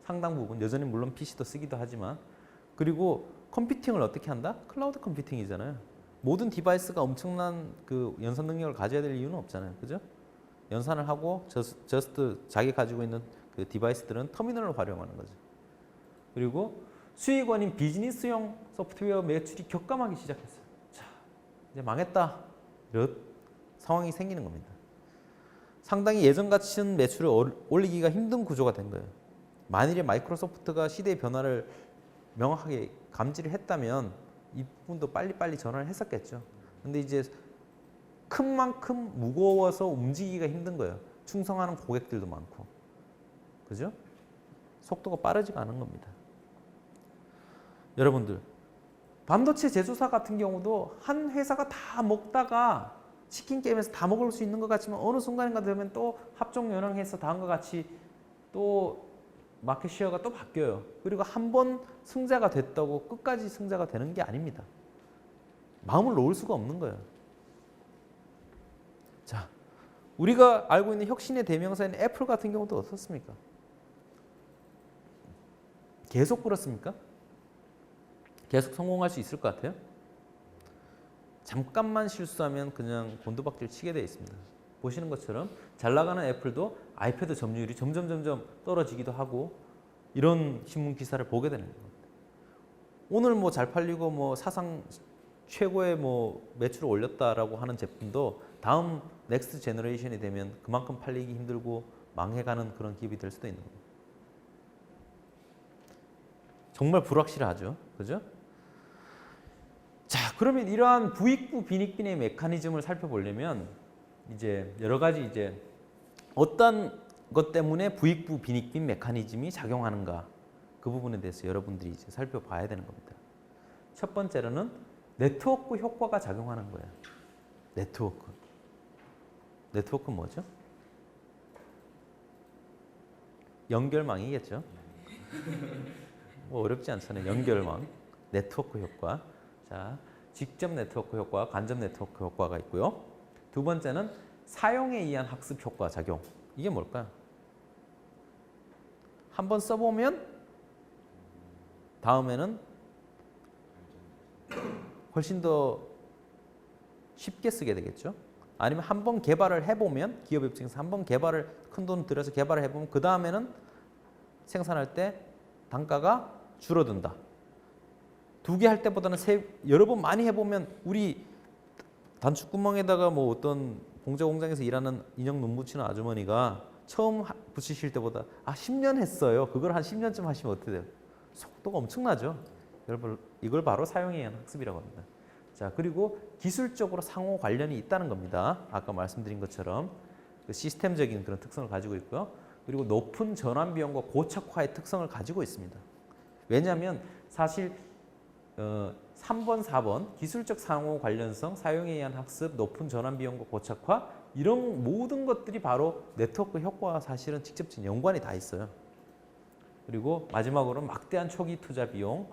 상당 부분 여전히 물론 PC도 쓰기도 하지만 그리고 컴퓨팅을 어떻게 한다? 클라우드 컴퓨팅이잖아요. 모든 디바이스가 엄청난 그 연산 능력을 가져야 될 이유는 없잖아요. 그죠? 연산을 하고 저스트 자기 가지고 있는 그 디바이스들은 터미널을 활용하는 거죠. 그리고 수익원인 비즈니스용 소프트웨어 매출이 격감하기 시작했어요. 자, 이제 망했다. 이런 상황이 생기는 겁니다. 상당히 예전 같은 매출을 올리기가 힘든 구조가 된 거예요. 만일에 마이크로소프트가 시대의 변화를 명확하게 감지를 했다면 이 부분도 빨리빨리 전환을 했었겠죠. 근데 이제 큰 만큼 무거워서 움직이기가 힘든 거예요. 충성하는 고객들도 많고. 그죠? 속도가 빠르지가 않은 겁니다. 여러분들, 반도체 제조사 같은 경우도 한 회사가 다 먹다가 치킨 게임에서 다 먹을 수 있는 것 같지만 어느 순간인가 되면 또 합종 연항해서 다음과 같이 또 마켓 시어가 또 바뀌어요. 그리고 한 번 승자가 됐다고 끝까지 승자가 되는 게 아닙니다. 마음을 놓을 수가 없는 거예요. 자, 우리가 알고 있는 혁신의 대명사인 애플 같은 경우도 어떻습니까? 계속 그렇습니까? 계속 성공할 수 있을 것 같아요? 잠깐만 실수하면 그냥 곤두박질 치게 되어 있습니다. 보시는 것처럼 잘 나가는 애플도 아이패드 점유율이 점점 떨어지기도 하고 이런 신문 기사를 보게 되는 겁니다. 오늘 뭐 잘 팔리고 뭐 사상 최고의 뭐 매출을 올렸다라고 하는 제품도 다음 넥스트 제너레이션이 되면 그만큼 팔리기 힘들고 망해가는 그런 기업이 될 수도 있는 겁니다. 정말 불확실하죠, 그죠? 자, 그러면 이러한 부익부 빈익빈의 메커니즘을 살펴보려면 이제 여러 가지 이제 어떤 것 때문에 부익부 빈익빈 메커니즘이 작용하는가 그 부분에 대해서 여러분들이 이제 살펴봐야 되는 겁니다. 첫 번째로는 네트워크 효과가 작용하는 거예요. 네트워크 뭐죠? 연결망이겠죠. 뭐 어렵지 않잖아요. 연결망, 네트워크 효과. 자, 직접 네트워크 효과, 간접 네트워크 효과가 있고요. 두 번째는 사용에 의한 학습 효과 작용. 이게 뭘까요? 한번 써보면 다음에는 훨씬 더 쉽게 쓰게 되겠죠. 아니면 한번 개발을 해보면 기업 입장에서 한번 개발을 큰 돈 들여서 개발을 해보면 그 다음에는 생산할 때 단가가 줄어든다. 두 개 할 때보다는 여러 번 많이 해보면 우리 단축구멍에다가 뭐 어떤 공자 공장에서 일하는 인형 눈 붙이는 아주머니가 처음 붙이실 때보다 10년 했어요. 그걸 한 10년쯤 하시면 어떻게 돼요? 속도가 엄청나죠. 이걸 바로 사용에 의한 학습이라고 합니다. 자, 그리고 기술적으로 상호 관련이 있다는 겁니다. 아까 말씀드린 것처럼 그 시스템적인 그런 특성을 가지고 있고요. 그리고 높은 전환 비용과 고착화의 특성을 가지고 있습니다. 왜냐하면 사실 3번, 4번 기술적 상호 관련성, 사용에 의한 학습, 높은 전환 비용과 고착화 이런 모든 것들이 바로 네트워크 효과와 사실은 직접적인 연관이 다 있어요. 그리고 마지막으로는 막대한 초기 투자 비용.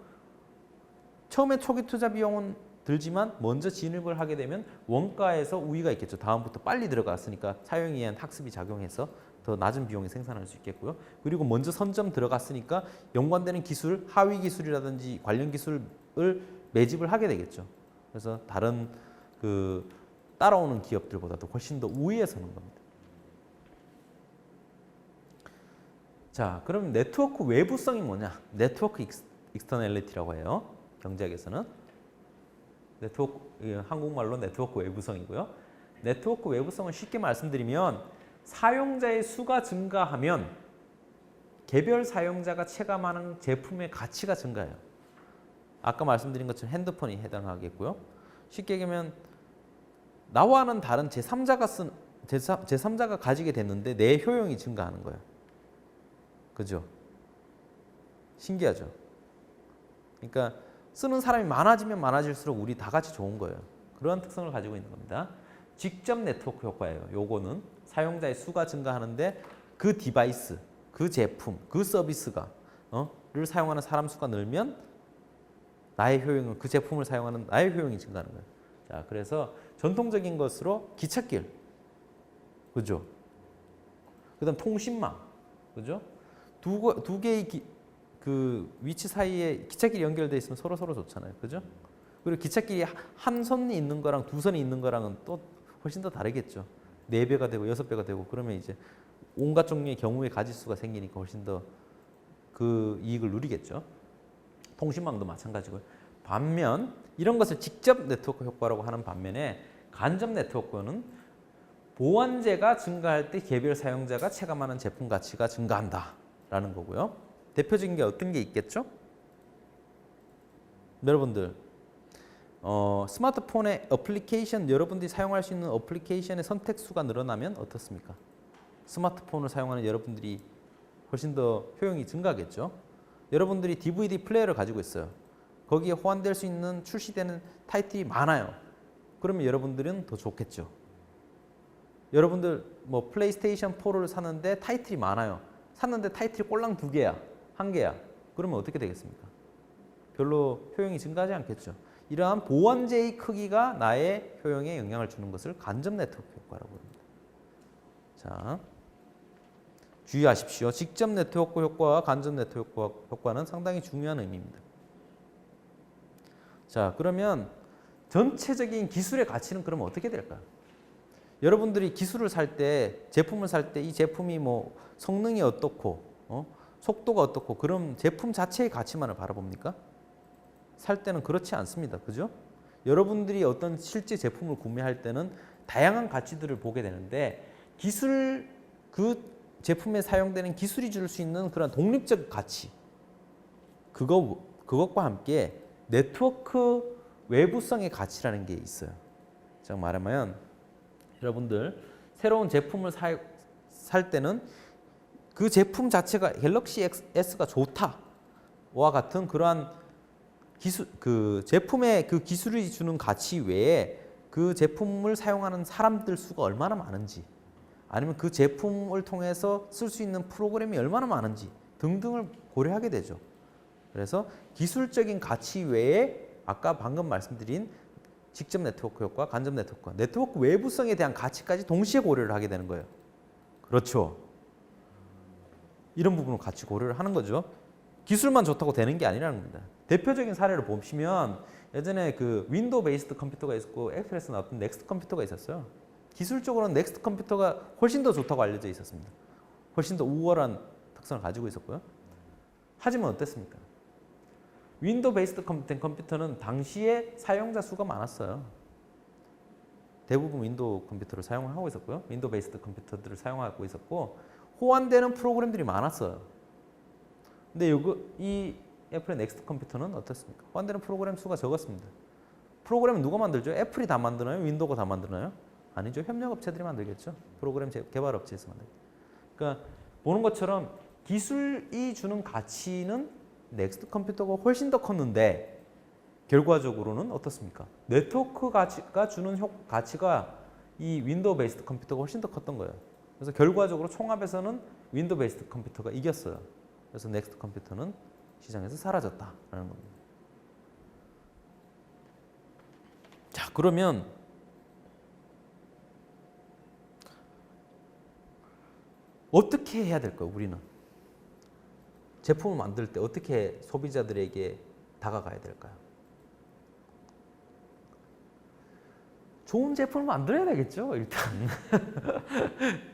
처음에 초기 투자 비용은 들지만 먼저 진입을 하게 되면 원가에서 우위가 있겠죠. 다음부터 빨리 들어갔으니까 사용에 의한 학습이 작용해서 더 낮은 비용에 생산할 수 있겠고요. 그리고 먼저 선점 들어갔으니까 연관되는 기술, 하위 기술이라든지 관련 기술을 매집을 하게 되겠죠. 그래서 다른 그 따라오는 기업들보다도 훨씬 더 우위에 서는 겁니다. 자, 그럼 네트워크 외부성이 뭐냐? 네트워크 익스터널리티라고 해요. 경제학에서는. 한국말로 네트워크 외부성이고요. 네트워크 외부성은 쉽게 말씀드리면 사용자의 수가 증가하면 개별 사용자가 체감하는 제품의 가치가 증가해요. 아까 말씀드린 것처럼 핸드폰이 해당하겠고요. 쉽게 얘기하면 나와는 다른 제3자가 가지게 됐는데 내 효용이 증가하는 거예요. 그죠? 신기하죠? 그러니까 쓰는 사람이 많아지면 많아질수록 우리 다 같이 좋은 거예요. 그런 특성을 가지고 있는 겁니다. 직접 네트워크 효과예요. 요거는 사용자의 수가 증가하는데 그 디바이스, 그 제품, 그 서비스가 를 사용하는 사람 수가 늘면 나의 효용은 그 제품을 사용하는 나의 효용이 증가하는 거예요. 자, 그래서 전통적인 것으로 기찻길, 그죠? 그다음 통신망, 그죠? 두 개의 그 위치 사이에 기찻길이 연결돼 있으면 서로 좋잖아요, 그죠? 그리고 기찻길이 한 선이 있는 거랑 두 선이 있는 거랑은 또 훨씬 더 다르겠죠. 4배가 되고 6배가 되고 그러면 이제 온갖 종류의 경우의 가짓수가 생기니까 훨씬 더 그 이익을 누리겠죠. 통신망도 마찬가지고요. 반면 이런 것을 직접 네트워크 효과라고 하는 반면에 간접 네트워크는 보완제가 증가할 때 개별 사용자가 체감하는 제품 가치가 증가한다라는 거고요. 대표적인 게 어떤 게 있겠죠? 여러분들 스마트폰의 어플리케이션, 여러분들이 사용할 수 있는 어플리케이션의 선택수가 늘어나면 어떻습니까? 스마트폰을 사용하는 여러분들이 훨씬 더 효용이 증가하겠죠. 여러분들이 DVD 플레이어를 가지고 있어요. 거기에 호환될 수 있는 출시되는 타이틀이 많아요. 그러면 여러분들은 더 좋겠죠. 여러분들 뭐 플레이스테이션 4를 샀는데 타이틀이 많아요. 샀는데 타이틀이 꼴랑 2개야, 1개야. 그러면 어떻게 되겠습니까? 별로 효용이 증가하지 않겠죠. 이러한 보완제의 크기가 나의 효용에 영향을 주는 것을 간접 네트워크 효과라고 합니다. 자, 주의하십시오. 직접 네트워크 효과와 간접 네트워크 효과는 상당히 중요한 의미입니다. 자, 그러면 전체적인 기술의 가치는 그러면 어떻게 될까요? 여러분들이 기술을 살 때, 제품을 살 때 이 제품이 뭐 성능이 어떻고, 속도가 어떻고, 그럼 제품 자체의 가치만을 바라봅니까? 살 때는 그렇지 않습니다. 그죠? 여러분들이 어떤 실제 제품을 구매할 때는 다양한 가치들을 보게 되는데 기술, 그 제품에 사용되는 기술이 줄 수 있는 그런 독립적 가치, 그것과 함께 네트워크 외부성의 가치라는 게 있어요. 즉 말하면 여러분들 새로운 제품을 살 때는 그 제품 자체가 갤럭시 S가 좋다와 같은 그러한 그 제품의 그 기술이 주는 가치 외에 그 제품을 사용하는 사람들 수가 얼마나 많은지, 아니면 그 제품을 통해서 쓸 수 있는 프로그램이 얼마나 많은지 등등을 고려하게 되죠. 그래서 기술적인 가치 외에 아까 방금 말씀드린 직접 네트워크 효과, 간접 네트워크, 네트워크 외부성에 대한 가치까지 동시에 고려를 하게 되는 거예요. 그렇죠. 이런 부분을 같이 고려를 하는 거죠. 기술만 좋다고 되는 게 아니라는 겁니다. 대표적인 사례를 보시면 예전에 그 윈도우 베이스드 컴퓨터가 있었고 엑스프레스 나왔던 넥스트 컴퓨터가 있었어요. 기술적으로는 넥스트 컴퓨터가 훨씬 더 좋다고 알려져 있었습니다. 훨씬 더 우월한 특성을 가지고 있었고요. 하지만 어땠습니까? 윈도우 베이스드 된 컴퓨터는 당시에 사용자 수가 많았어요. 대부분 윈도우 컴퓨터를 사용하고 있었고요. 윈도우 베이스드 컴퓨터들을 사용하고 있었고 호환되는 프로그램들이 많았어요. 근데 이 애플의 넥스트 컴퓨터는 어떻습니까? 호환되는 프로그램 수가 적었습니다. 프로그램은 누가 만들죠? 애플이 다 만드나요? 윈도우가 다 만드나요? 아니죠. 협력업체들이 만들겠죠. 프로그램 개발업체에서 만들죠. 그러니까 보는 것처럼 기술이 주는 가치는 넥스트 컴퓨터가 훨씬 더 컸는데 결과적으로는 어떻습니까? 네트워크 가치가 주는 가치가 이 윈도우 베이스드 컴퓨터가 훨씬 더 컸던 거예요. 그래서 결과적으로 총합에서는 윈도우 베이스드 컴퓨터가 이겼어요. 그래서 넥스트 컴퓨터는 시장에서 사라졌다라는 겁니다. 자, 그러면 어떻게 해야 될까요, 우리는? 제품을 만들 때 어떻게 소비자들에게 다가가야 될까요? 좋은 제품을 만들어야 되겠죠, 일단.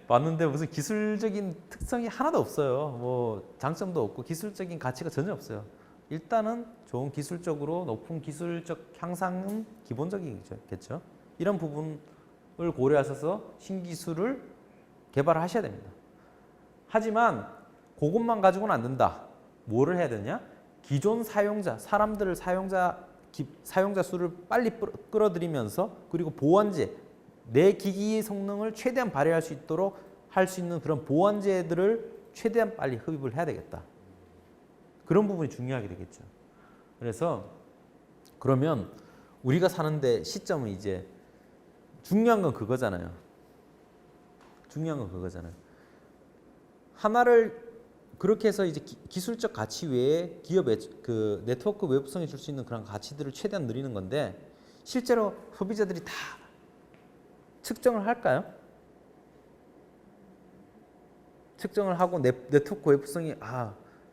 봤는데 무슨 기술적인 특성이 하나도 없어요. 뭐 장점도 없고 기술적인 가치가 전혀 없어요. 일단은 좋은 기술적으로 높은 기술적 향상은 기본적이겠죠. 이런 부분을 고려하셔서 신기술을 개발하셔야 됩니다. 하지만 그것만 가지고는 안 된다. 뭐를 해야 되냐? 기존 사용자, 사람들을 사용자 수를 빨리 끌어들이면서 그리고 보완제, 내 기기의 성능을 최대한 발휘할 수 있도록 할 수 있는 그런 보완제들을 최대한 빨리 흡입을 해야 되겠다. 그런 부분이 중요하게 되겠죠. 그래서 그러면 우리가 사는데 시점은 이제 중요한 건 그거잖아요. 중요한 건 그거잖아요. 하나를 그렇게 해서 이제 기술적 가치 외에 기업의 그 네트워크 외부성이 줄 수 있는 그런 가치들을 최대한 늘리는 건데 실제로 소비자들이 다 측정을 할까요? 측정을 하고 네트워크 외부성이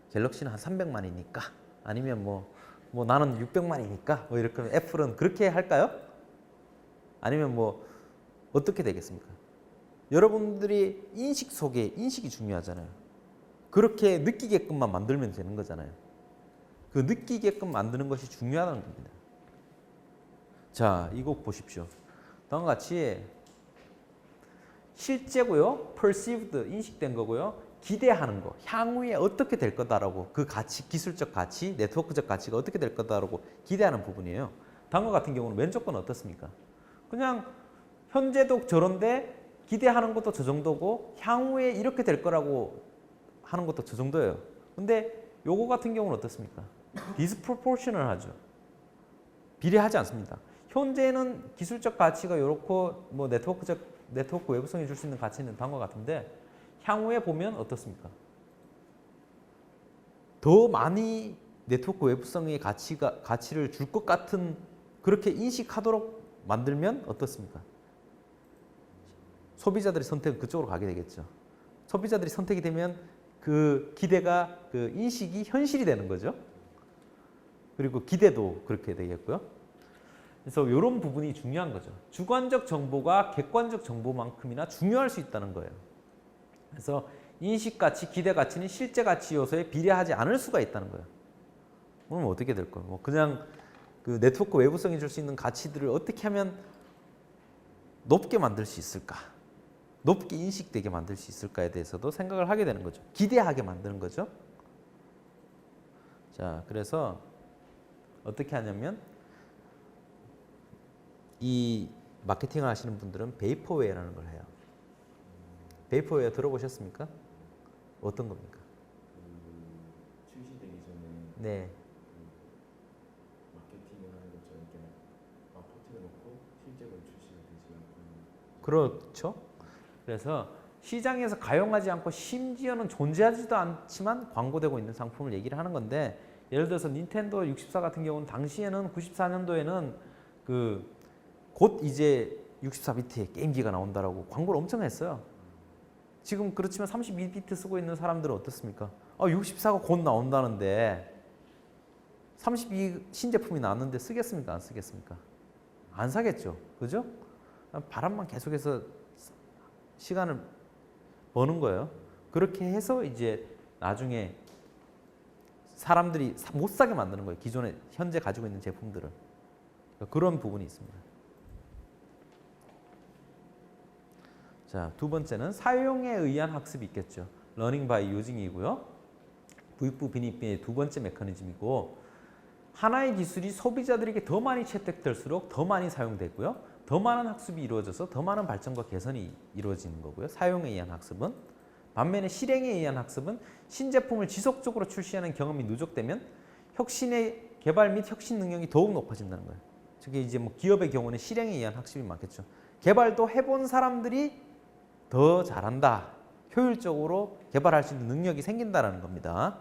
갤럭시는 한 300만이니까 아니면 뭐 나는 600만이니까 뭐 이렇게 하면 애플은 그렇게 할까요? 아니면 뭐 어떻게 되겠습니까? 여러분들이 인식 속에 인식이 중요하잖아요. 그렇게 느끼게끔만 만들면 되는 거잖아요. 그 느끼게끔 만드는 것이 중요하다는 겁니다. 자, 이 곡 보십시오. 다음과 같이 실제고요, perceived 인식된 거고요, 기대하는 거, 향후에 어떻게 될 거다라고 그 가치, 기술적 가치, 네트워크적 가치가 어떻게 될 거다라고 기대하는 부분이에요. 다음과 같은 경우는 왼쪽 건 어떻습니까? 그냥 현재도 저런데 기대하는 것도 저 정도고 향후에 이렇게 될 거라고 하는 것도 저 정도예요. 근데 요거 같은 경우는 어떻습니까? disproportional 하죠. 비례하지 않습니다. 현재는 기술적 가치가 이렇고 뭐 네트워크 외부성이 줄 수 있는 가치는 다음과 같은데 향후에 보면 어떻습니까? 더 많이 네트워크 외부성의 가치를 줄 것 같은 그렇게 인식하도록 만들면 어떻습니까? 소비자들의 선택은 그쪽으로 가게 되겠죠. 소비자들이 선택이 되면 그 기대가 그 인식이 현실이 되는 거죠. 그리고 기대도 그렇게 되겠고요. 그래서 이런 부분이 중요한 거죠. 주관적 정보가 객관적 정보만큼이나 중요할 수 있다는 거예요. 그래서 인식 가치, 기대 가치는 실제 가치 요소에 비례하지 않을 수가 있다는 거예요. 그럼 어떻게 될 거예요? 뭐 그냥 그 네트워크 외부성이 줄 수 있는 가치들을 어떻게 하면 높게 만들 수 있을까? 높게 인식되게 만들 수 있을까에 대해서도 생각을 하게 되는 거죠. 기대하게 만드는 거죠. 자, 그래서 어떻게 하냐면 이 마케팅을 하시는 분들은 베이퍼웨어라는 걸 해요. 베이퍼웨어 들어보셨습니까? 어떤 겁니까? 출시되기 전에 네. 마케팅을 하는 것처럼 이렇게 막 퍼뜨려 놓고 실제로 출시가 되지 않고. 그렇죠. 그래서 시장에서 가용하지 않고 심지어는 존재하지도 않지만 광고되고 있는 상품을 얘기를 하는 건데 예를 들어서 닌텐도 64 같은 경우는 당시에는 94년도에는 곧 이제 64비트의 게임기가 나온다라고 광고를 엄청 했어요. 지금 그렇지만 32비트 쓰고 있는 사람들은 어떻습니까? 64가 곧 나온다는데 32 신제품이 나왔는데 쓰겠습니까? 안 쓰겠습니까? 안 사겠죠. 그죠? 바람만 계속해서 시간을 버는 거예요. 그렇게 해서 이제 나중에 사람들이 못 사게 만드는 거예요. 기존에 현재 가지고 있는 제품들을. 그런 부분이 있습니다. 자, 두 번째는 사용에 의한 학습이 있겠죠. Learning by using이고요. 부익부 빈익빈의 두 번째 메커니즘이고 하나의 기술이 소비자들에게 더 많이 채택될수록 더 많이 사용되고요. 더 많은 학습이 이루어져서 더 많은 발전과 개선이 이루어지는 거고요. 사용에 의한 학습은. 반면에 실행에 의한 학습은 신제품을 지속적으로 출시하는 경험이 누적되면 혁신의 개발 및 혁신 능력이 더욱 높아진다는 거예요. 즉 이제 뭐 기업의 경우는 실행에 의한 학습이 많겠죠. 개발도 해본 사람들이 더 잘한다. 효율적으로 개발할 수 있는 능력이 생긴다는 겁니다.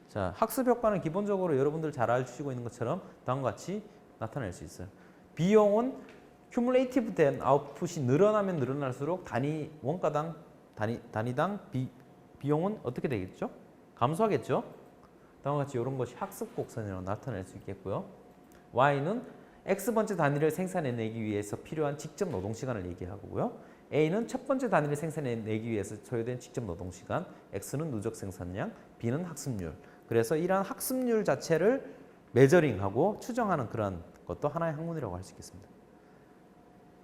자, 학습 효과는 기본적으로 여러분들 잘 알고 있는 것처럼 다음과 같이 나타낼 수 있어요. 비용은 큐뮬레이티브 된 아웃풋이 늘어나면 늘어날수록 단위당 비용은 어떻게 되겠죠? 감소하겠죠? 다음과 같이 이런 것이 학습 곡선이라고 나타낼 수 있겠고요. Y는 X번째 단위를 생산해내기 위해서 필요한 직접 노동시간을 얘기하고요. A는 첫 번째 단위를 생산해내기 위해서 소요된 직접 노동시간, X는 누적 생산량, B는 학습률. 그래서 이러한 학습률 자체를 메저링하고 추정하는 그런 것도 하나의 학문이라고 할 수 있겠습니다.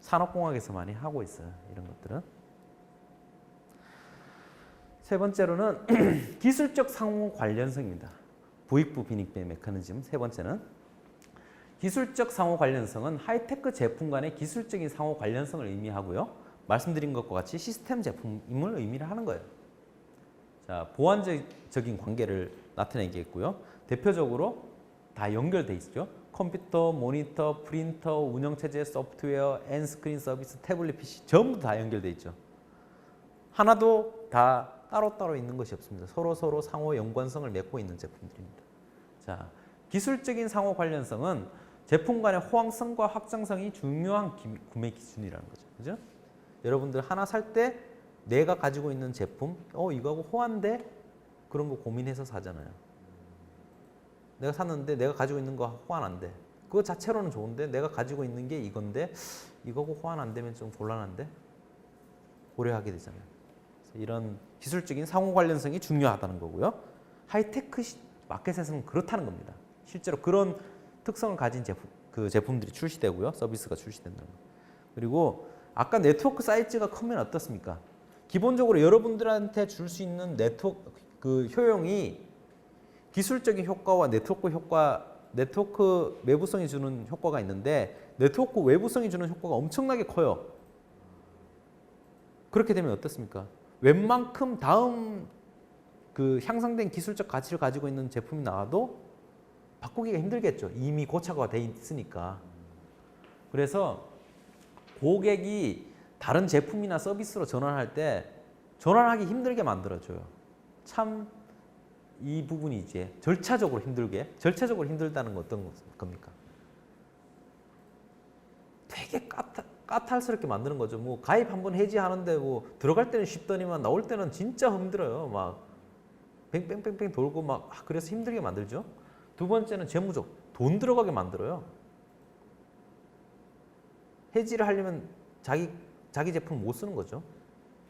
산업공학에서 많이 하고 있어요. 이런 것들은. 세 번째로는 기술적 상호 관련성입니다. 부익부 빈익빈 메커니즘. 세 번째는 기술적 상호 관련성은 하이테크 제품 간의 기술적인 상호 관련성을 의미하고요. 말씀드린 것과 같이 시스템 제품임을 의미를 하는 거예요. 자, 보완적인 관계를 나타내겠고요. 대표적으로 다 연결돼 있죠. 컴퓨터, 모니터, 프린터, 운영체제, 소프트웨어, 엔스크린 서비스, 태블릿 PC 전부 다 연결돼 있죠. 하나도 다 따로따로 있는 것이 없습니다. 서로 상호 연관성을 맺고 있는 제품들입니다. 자, 기술적인 상호 관련성은 제품 간의 호황성과 확장성이 중요한 구매 기준이라는 거죠. 그죠? 여러분들 하나 살 때 내가 가지고 있는 제품, 이거하고 호환돼? 그런 거 고민해서 사잖아요. 내가 샀는데 내가 가지고 있는 거 호환 안 돼. 그거 자체로는 좋은데 내가 가지고 있는 게 이건데 이거하고 호환 안 되면 좀 곤란한데? 고려하게 되잖아요. 이런 기술적인 상호 관련성이 중요하다는 거고요. 하이테크 마켓에서는 그렇다는 겁니다. 실제로 그런 특성을 가진 제품들이 출시되고요. 서비스가 출시된다는 거. 그리고 아까 네트워크 사이즈가 크면 어떻습니까? 기본적으로 여러분들한테 줄 수 있는 네트워크 효용이 기술적인 효과와 네트워크 외부성이 주는 효과가 있는데 네트워크 외부성이 주는 효과가 엄청나게 커요. 그렇게 되면 어떻습니까? 웬만큼 다음 향상된 기술적 가치를 가지고 있는 제품이 나와도 바꾸기가 힘들겠죠. 이미 고착화가 돼 있으니까. 그래서 고객이 다른 제품이나 서비스로 전환할 때 전환하기 힘들게 만들어줘요. 참 이 부분이 이제 절차적으로 힘들다는 건 어떤 겁니까? 되게 까탈스럽게 만드는 거죠. 뭐 가입 한번 해지하는데 뭐 들어갈 때는 쉽더니만 나올 때는 진짜 힘들어요. 막 뺑뺑뺑뺑 돌고 막 그래서 힘들게 만들죠. 두 번째는 재무적, 돈 들어가게 만들어요. 해지를 하려면 자기 제품 못 쓰는 거죠.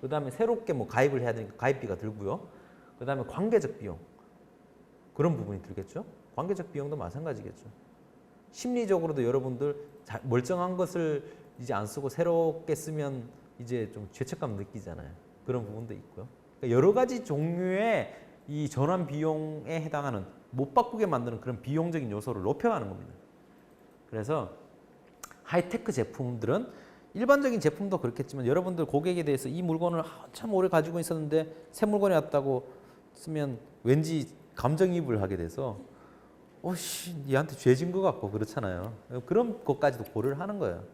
그 다음에 새롭게 뭐 가입을 해야 되니까 가입비가 들고요. 그 다음에 관계적 비용. 그런 부분이 들겠죠. 관계적 비용도 마찬가지겠죠. 심리적으로도 여러분들 멀쩡한 것을 이제 안 쓰고 새롭게 쓰면 이제 좀 죄책감 느끼잖아요. 그런 부분도 있고요. 그러니까 여러 가지 종류의 이 전환 비용에 해당하는 못 바꾸게 만드는 그런 비용적인 요소를 높여가는 겁니다. 그래서 하이테크 제품들은 일반적인 제품도 그렇겠지만 여러분들 고객에 대해서 이 물건을 참 오래 가지고 있었는데 새 물건이 왔다고 쓰면 왠지 감정이입을 하게 돼서 얘한테 죄진 것 같고 그렇잖아요. 그런 것까지도 고려를 하는 거예요.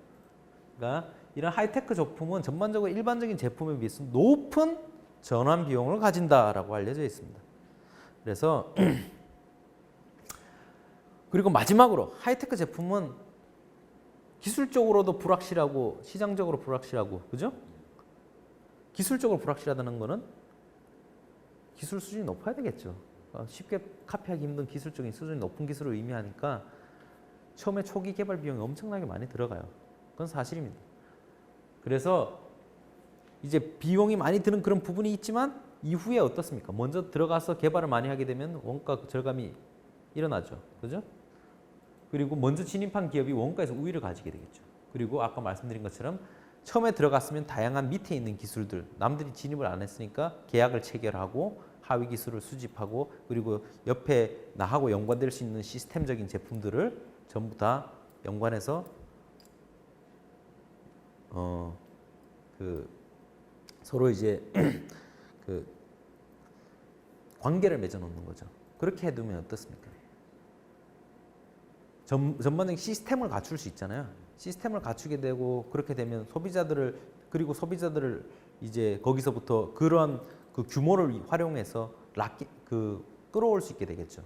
그러니까 이런 하이테크 제품은 전반적으로 일반적인 제품에 비해서 높은 전환 비용을 가진다라고 알려져 있습니다. 그래서 그리고 마지막으로 하이테크 제품은 기술적으로도 불확실하고 시장적으로 불확실하고 그죠? 기술적으로 불확실하다는 거는 기술 수준이 높아야 되겠죠. 쉽게 카피하기 힘든 기술적인 수준이 높은 기술을 의미하니까 처음에 초기 개발 비용이 엄청나게 많이 들어가요. 그건 사실입니다. 그래서 이제 비용이 많이 드는 그런 부분이 있지만 이후에 어떻습니까? 먼저 들어가서 개발을 많이 하게 되면 원가 절감이 일어나죠. 그죠? 그리고 먼저 진입한 기업이 원가에서 우위를 가지게 되겠죠. 그리고 아까 말씀드린 것처럼 처음에 들어갔으면 다양한 밑에 있는 기술들, 남들이 진입을 안 했으니까 계약을 체결하고 하위 기술을 수집하고 그리고 옆에 나하고 연관될 수 있는 시스템적인 제품들을 전부 다 연관해서 서로 이제 관계를 맺어 놓는 거죠. 그렇게 해두면 어떻습니까? 전반적인 시스템을 갖출 수 있잖아요. 시스템을 갖추게 되고 그렇게 되면 소비자들을 이제 거기서부터 그런 그 규모를 활용해서 끌어올 수 있게 되겠죠.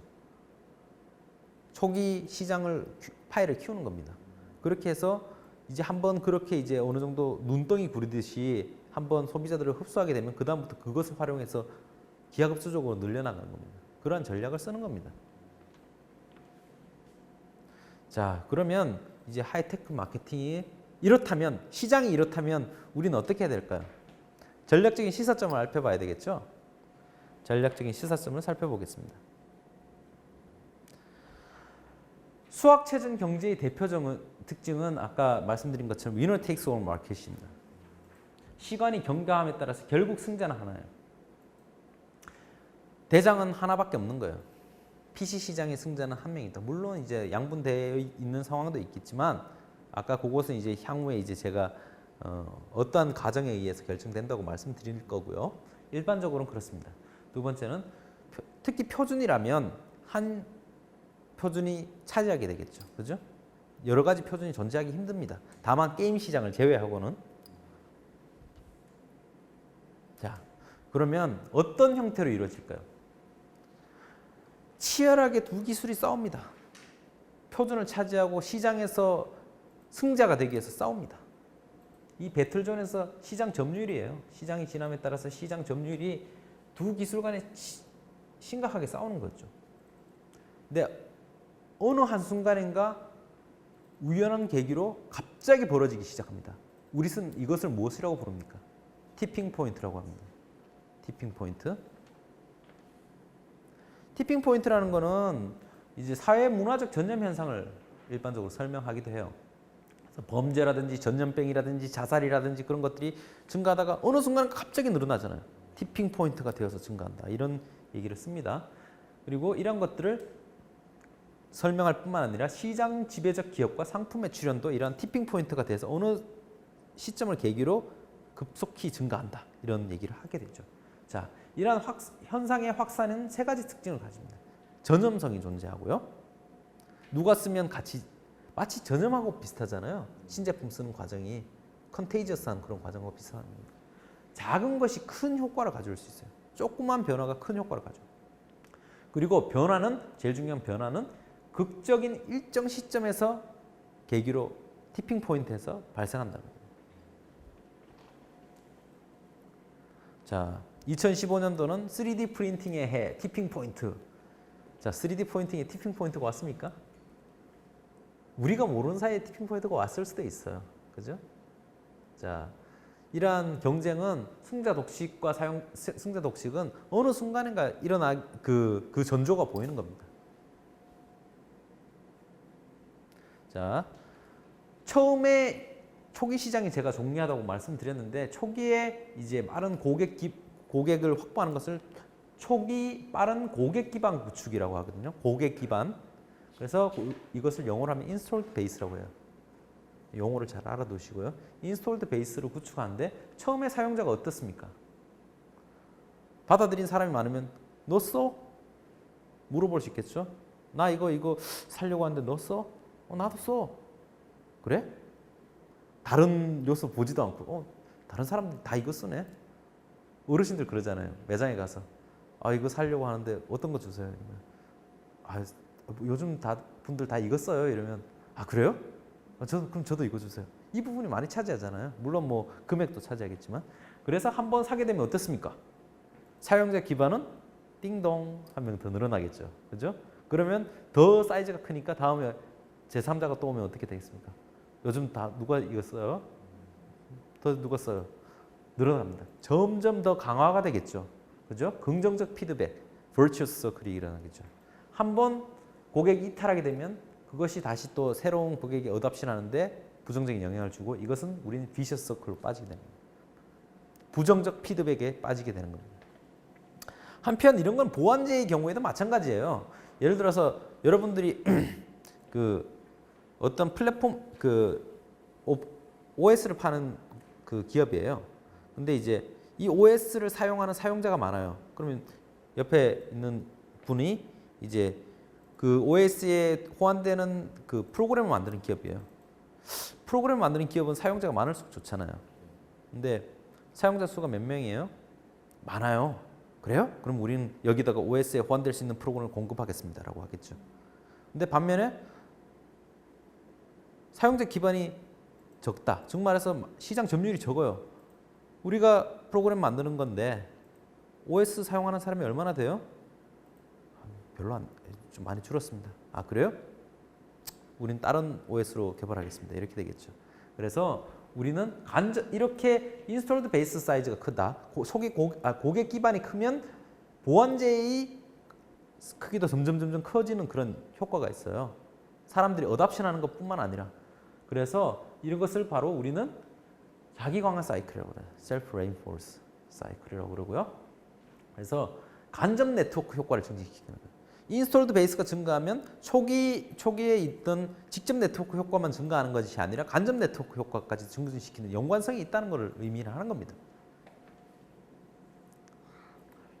초기 시장을 파이를 키우는 겁니다. 그렇게 해서 이제 한번 그렇게 이제 어느 정도 눈덩이 부리듯이 한번 소비자들을 흡수하게 되면 그 다음부터 그것을 활용해서 기하급수적으로 늘려나가는 겁니다. 그러한 전략을 쓰는 겁니다. 자, 그러면 이제 하이테크 마케팅이 이렇다면, 시장이 이렇다면 우리는 어떻게 해야 될까요? 전략적인 시사점을 살펴봐야 되겠죠. 전략적인 시사점을 살펴보겠습니다. 수학체전 경제의 대표적인 특징은 아까 말씀드린 것처럼 winner takes all market입니다. 시간이 경과함에 따라서 결국 승자는 하나예요. 대장은 하나밖에 없는 거예요. PC 시장의 승자는 한 명이다. 물론 이제 양분되어 있는 상황도 있겠지만 아까 그것은 이제 향후에 이제 제가 어떠한 가정에 의해서 결정된다고 말씀드릴 거고요. 일반적으로는 그렇습니다. 두 번째는 특히 표준이라면 한 표준이 차지하게 되겠죠. 그죠? 여러 가지 표준이 존재하기 힘듭니다. 다만 게임 시장을 제외하고는. 자, 그러면 어떤 형태로 이루어질까요? 치열하게 두 기술이 싸웁니다. 표준을 차지하고 시장에서 승자가 되기 위해서 싸웁니다. 이 배틀존에서 시장 점유율이에요. 시장이 지남에 따라서 시장 점유율이 두 기술 간에 심각하게 싸우는 거죠. 근데 어느 한순간인가 우연한 계기로 갑자기 벌어지기 시작합니다. 우리는 이것을 무엇이라고 부릅니까? 티핑 포인트라고 합니다. 티핑 포인트. 티핑 포인트라는 거는 이제 사회 문화적 전염 현상을 일반적으로 설명하기도 해요. 그래서 범죄라든지 전염병이라든지 자살이라든지 그런 것들이 증가하다가 어느 순간 갑자기 늘어나잖아요. 티핑 포인트가 되어서 증가한다. 이런 얘기를 씁니다. 그리고 이런 것들을 설명할 뿐만 아니라 시장 지배적 기업과 상품의 출현도 이러한 티핑 포인트가 돼서 어느 시점을 계기로 급속히 증가한다. 이런 얘기를 하게 되죠. 자, 이러한 현상의 확산은 세 가지 특징을 가집니다. 전염성이 존재하고요. 누가 쓰면 같이 마치 전염하고 비슷하잖아요. 신제품 쓰는 과정이 컨테이저스한 그런 과정과 비슷합니다. 작은 것이 큰 효과를 가져올 수 있어요. 조그만 변화가 큰 효과를 가져요. 그리고 변화는 제일 중요한 변화는 극적인 일정 시점에서 계기로 티핑 포인트에서 발생한다는 겁니다. 자, 2015년도는 3D 프린팅의 해, 티핑 포인트. 자, 3D 프린팅에 티핑 포인트가 왔습니까? 우리가 모르는 사이에 티핑 포인트가 왔을 수도 있어요. 그죠? 자, 이러한 경쟁은 승자 독식과 승자 독식은 어느 순간인가 일어나 그 전조가 보이는 겁니다. 자, 처음에 초기 시장이 제가 종리하다고 말씀드렸는데 초기에 이제 빠른 고객을 확보하는 것을 초기 빠른 고객 기반 구축이라고 하거든요. 고객 기반. 그래서 이것을 영어로 하면 installed base라고 해요. 용어를 잘 알아두시고요. installed base를 구축하는데 처음에 사용자가 어떻습니까? 받아들인 사람이 많으면 너 써? 물어볼 수 있겠죠? 나 이거 살려고 하는데 너 써? 나도 써. 그래? 다른 요소 보지도 않고 다른 사람들 다 이거 쓰네. 어르신들 그러잖아요. 매장에 가서 이거 살려고 하는데 어떤 거 주세요. 이러면 요즘 분들 다 이거 써요. 이러면 그래요? 그럼 저도 이거 주세요. 이 부분이 많이 차지하잖아요. 물론 뭐 금액도 차지하겠지만. 그래서 한번 사게 되면 어떻습니까? 사용자 기반은 띵동 한 명 더 늘어나겠죠. 그죠? 그러면 더 사이즈가 크니까 다음에 제3자가 또 오면 어떻게 되겠습니까? 요즘 다 누가 이거 써요? 더 누가 써요? 늘어납니다. 점점 더 강화가 되겠죠. 그죠? 긍정적 피드백, virtuous circle이 일어나겠죠. 한번 고객이 이탈하게 되면 그것이 다시 또 새로운 고객이 어답션하는데 부정적인 영향을 주고 이것은 우리는 vicious circle로 빠지게 됩니다. 부정적 피드백에 빠지게 되는 겁니다. 한편 이런 건 보안제의 경우에도 마찬가지예요. 예를 들어서 여러분들이 어떤 플랫폼 OS를 파는 기업이에요. 근데 이제 이 OS를 사용하는 사용자가 많아요. 그러면 옆에 있는 분이 이제 그 OS에 호환되는 그 프로그램을 만드는 기업이에요. 프로그램을 만드는 기업은 사용자가 많을수록 좋잖아요. 근데 사용자 수가 몇 명이에요? 많아요. 그래요? 그럼 우리는 여기다가 OS에 호환될 수 있는 프로그램을 공급하겠습니다라고 하겠죠. 근데 반면에 사용자 기반이 적다. 즉 말해서 시장 점유율이 적어요. 우리가 프로그램 만드는 건데 OS 사용하는 사람이 얼마나 돼요? 별로 좀 많이 줄었습니다. 그래요? 우린 다른 OS로 개발하겠습니다. 이렇게 되겠죠. 그래서 우리는 이렇게 인스톨드 베이스 사이즈가 크다. 고객 기반이 크면 보안제의 크기도 점점 커지는 그런 효과가 있어요. 사람들이 어답션하는 것뿐만 아니라. 그래서 이런 것을 바로 우리는 자기 강화 사이클이라고 그래요. 셀프 레인포스 사이클이라고 그러고요. 그래서 간접 네트워크 효과를 증진시키는 거예요. 인스톨드 베이스가 증가하면 초기에 있던 직접 네트워크 효과만 증가하는 것이 아니라 간접 네트워크 효과까지 증진시키는 연관성이 있다는 것을 의미를 하는 겁니다.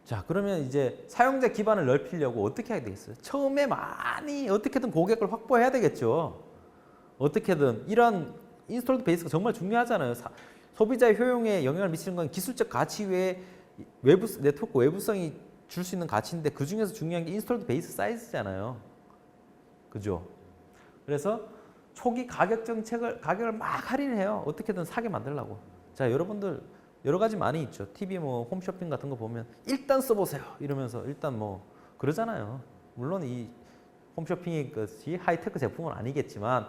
자, 그러면 이제 사용자 기반을 넓히려고 어떻게 해야 되겠어요? 처음에 많이 어떻게든 고객을 확보해야 되겠죠. 어떻게든 이런 인스톨드 베이스가 정말 중요하잖아요. 소비자의 효용에 영향을 미치는 건 기술적 가치 외에 네트워크 외부성이 줄 수 있는 가치인데 그 중에서 중요한 게 인스톨드 베이스 사이즈잖아요. 그죠? 그래서 초기 가격을 막 할인해요. 어떻게든 사게 만들려고. 자, 여러분들 여러 가지 많이 있죠. TV 뭐 홈쇼핑 같은 거 보면 일단 써보세요. 이러면서 일단 뭐 그러잖아요. 물론 이 홈쇼핑이 것이 하이테크 제품은 아니겠지만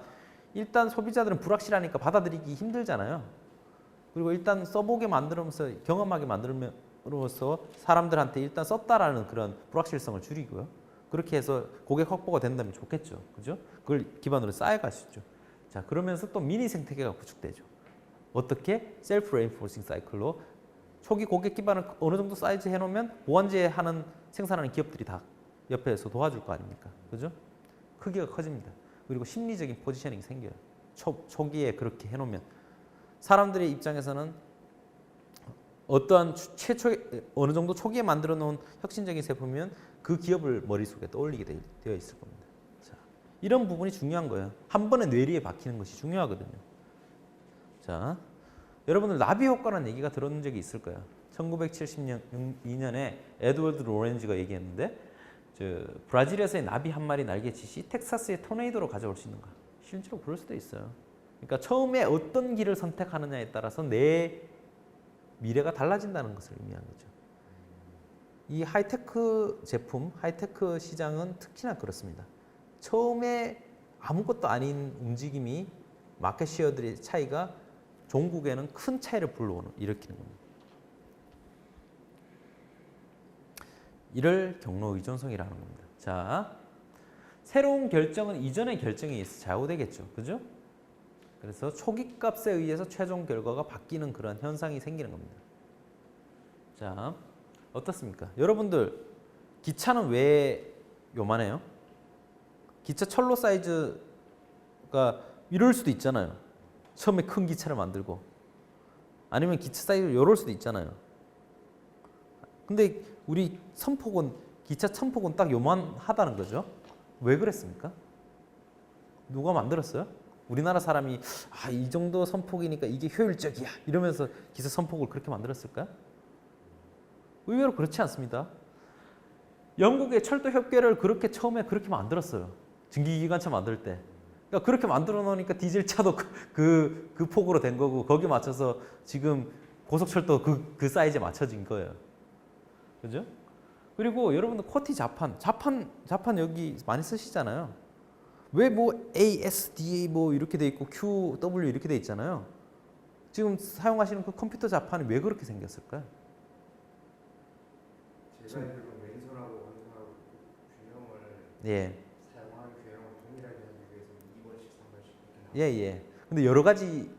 일단 소비자들은 불확실하니까 받아들이기 힘들잖아요. 그리고 일단 써보게 만들면서 경험하게 만들면서 사람들한테 일단 썼다라는 그런 불확실성을 줄이고요. 그렇게 해서 고객 확보가 된다면 좋겠죠. 그죠? 그걸 기반으로 쌓여갈 수 있죠. 자, 그러면서 또 미니 생태계가 구축되죠. 어떻게? 셀프 레인포싱 사이클로 초기 고객 기반을 어느 정도 사이즈 해놓으면 보완제 하는 생산하는 기업들이 다 옆에서 도와줄 거 아닙니까? 그죠? 크기가 커집니다. 그리고 심리적인 포지셔닝이 생겨요. 초기에 그렇게 해놓으면 사람들의 입장에서는 어떠한 어느 정도 초기에 만들어 놓은 혁신적인 제품이면 그 기업을 머릿속에 떠올리게 되어 있을 겁니다. 자, 이런 부분이 중요한 거예요. 한 번에 뇌리에 박히는 것이 중요하거든요. 자, 여러분들 나비 효과라는 얘기가 들어본 적이 있을 거예요. 1972년에 에드워드 로렌즈가 얘기했는데 브라질에서의 나비 한 마리 날개짓이 텍사스의 토네이도로 가져올 수 있는가? 실제로 그럴 수도 있어요. 그러니까 처음에 어떤 길을 선택하느냐에 따라서 내 미래가 달라진다는 것을 의미하는 거죠. 이 하이테크 제품, 하이테크 시장은 특히나 그렇습니다. 처음에 아무것도 아닌 움직임이 마켓 쉐어들의 차이가 종국에는 큰 차이를 일으키는 겁니다. 이를 경로 의존성이라는 겁니다. 자, 새로운 결정은 이전의 결정에 의해서 좌우되겠죠. 그죠? 그래서 초기 값에 의해서 최종 결과가 바뀌는 그런 현상이 생기는 겁니다. 자, 어떻습니까? 여러분들 기차는 왜 요만해요? 기차 철로 사이즈가 이럴 수도 있잖아요. 처음에 큰 기차를 만들고 아니면 기차 사이즈가 이럴 수도 있잖아요. 근데 우리 기차 선폭은 딱 요만하다는 거죠. 왜 그랬습니까? 누가 만들었어요? 우리나라 사람이 이 정도 선폭이니까 이게 효율적이야 이러면서 기차 선폭을 그렇게 만들었을까요? 의외로 그렇지 않습니다. 영국의 철도 협계를 처음에 그렇게 만들었어요. 증기기관차 만들 때. 그러니까 그렇게 만들어 놓으니까 디젤차도 그 폭으로 된 거고 거기에 맞춰서 지금 고속철도 그 사이즈에 맞춰진 거예요. 그죠? 그리고 여러분들 코티 자판 여기 많이 쓰시잖아요. 왜 뭐 ASDA 뭐 이렇게 돼 있고 QW 이렇게 돼 있잖아요. 지금 사용하시는 그 컴퓨터 자판이 왜 그렇게 생겼을까요? 제가 알기로 왼손하고 오른손하고 균형을 예. 사용하는 균형을 동일하게 하기 위해서 2번씩 3번씩 예, 예. 근데 여러 가지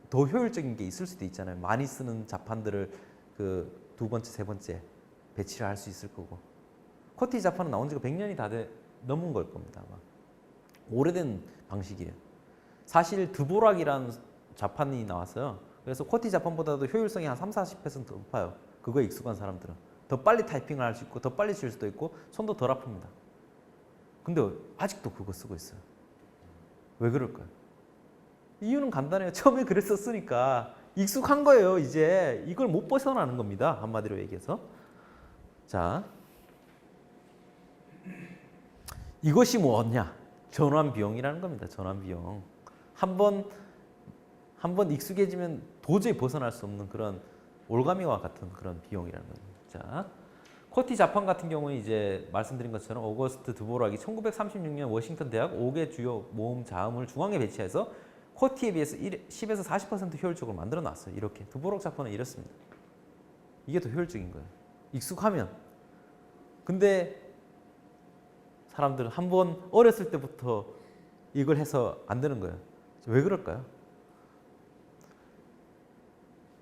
더 효율적인 게 있을 수도 있잖아요. 많이 쓰는 자판들을 그 두 번째, 세 번째 배치를 할 수 있을 거고. 코티 자판은 나온 지가 100년이 넘은 걸 겁니다. 아마. 오래된 방식이에요. 사실 드보락이라는 자판이 나왔어요. 그래서 코티 자판보다도 효율성이 한 30-40% 높아요. 그거에 익숙한 사람들은. 더 빨리 타이핑을 할 수 있고 더 빨리 칠 수도 있고 손도 덜 아픕니다. 근데 아직도 그거 쓰고 있어요. 왜 그럴까요? 이유는 간단해요. 처음에 그랬었으니까 익숙한 거예요. 이제 이걸 못 벗어나는 겁니다. 한마디로 얘기해서. 자, 이것이 뭐냐? 전환 비용이라는 겁니다. 전환 비용. 한 번 익숙해지면 도저히 벗어날 수 없는 그런 올가미와 같은 그런 비용이라는 겁니다. 자, 코티 자판 같은 경우는 이제 말씀드린 것처럼 오거스트 드보락이 1936년 워싱턴 대학 5개 주요 모음 자음을 중앙에 배치해서 코티에 비해서 10에서 40% 효율적으로 만들어 놨어요. 이렇게 드보락 자판은 이렇습니다. 이게 더 효율적인 거예요. 익숙하면. 근데 사람들은 한번 어렸을 때부터 이걸 해서 안 되는 거예요. 왜 그럴까요?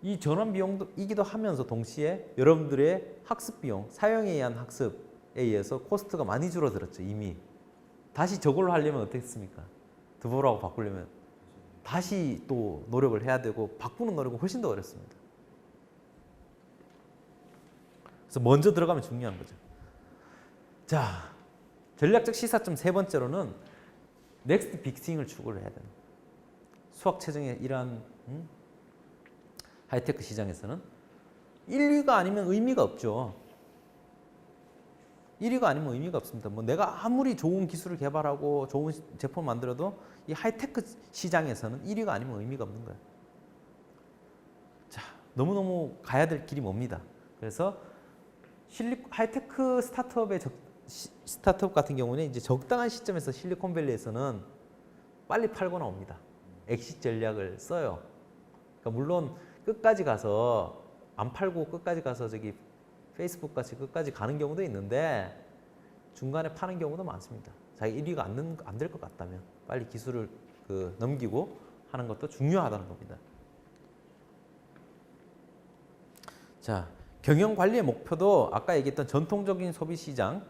이 전환 비용이기도 하면서 동시에 여러분들의 학습 비용, 사용에 의한 학습에 의해서 코스트가 많이 줄어들었죠. 이미. 다시 저걸로 하려면 어떻겠습니까? 드보라고 바꾸려면 다시 또 노력을 해야 되고 바꾸는 노력은 훨씬 더 어렵습니다. 그래서 먼저 들어가면 중요한 거죠. 자, 전략적 시사점 세 번째로는 넥스트 빅싱을 추구를 해야 되는 수학 최정의 이러한 하이테크 시장에서는 1위가 아니면 의미가 없죠. 1위가 아니면 의미가 없습니다. 뭐 내가 아무리 좋은 기술을 개발하고 좋은 제품을 만들어도 이 하이테크 시장에서는 1위가 아니면 의미가 없는 거예요. 자, 너무너무 가야 될 길이 멉니다. 그래서 하이테크 스타트업 같은 경우는 이제 적당한 시점에서 실리콘밸리에서는 빨리 팔거나 옵니다. 엑시트 전략을 써요. 그러니까 물론 끝까지 가서 안 팔고 끝까지 가서 저기 페이스북 같이 끝까지 가는 경우도 있는데 중간에 파는 경우도 많습니다. 자기 1위가 안 될 것 같다면 빨리 기술을 넘기고 하는 것도 중요하다는 겁니다. 자, 경영 관리의 목표도 아까 얘기했던 전통적인 소비 시장이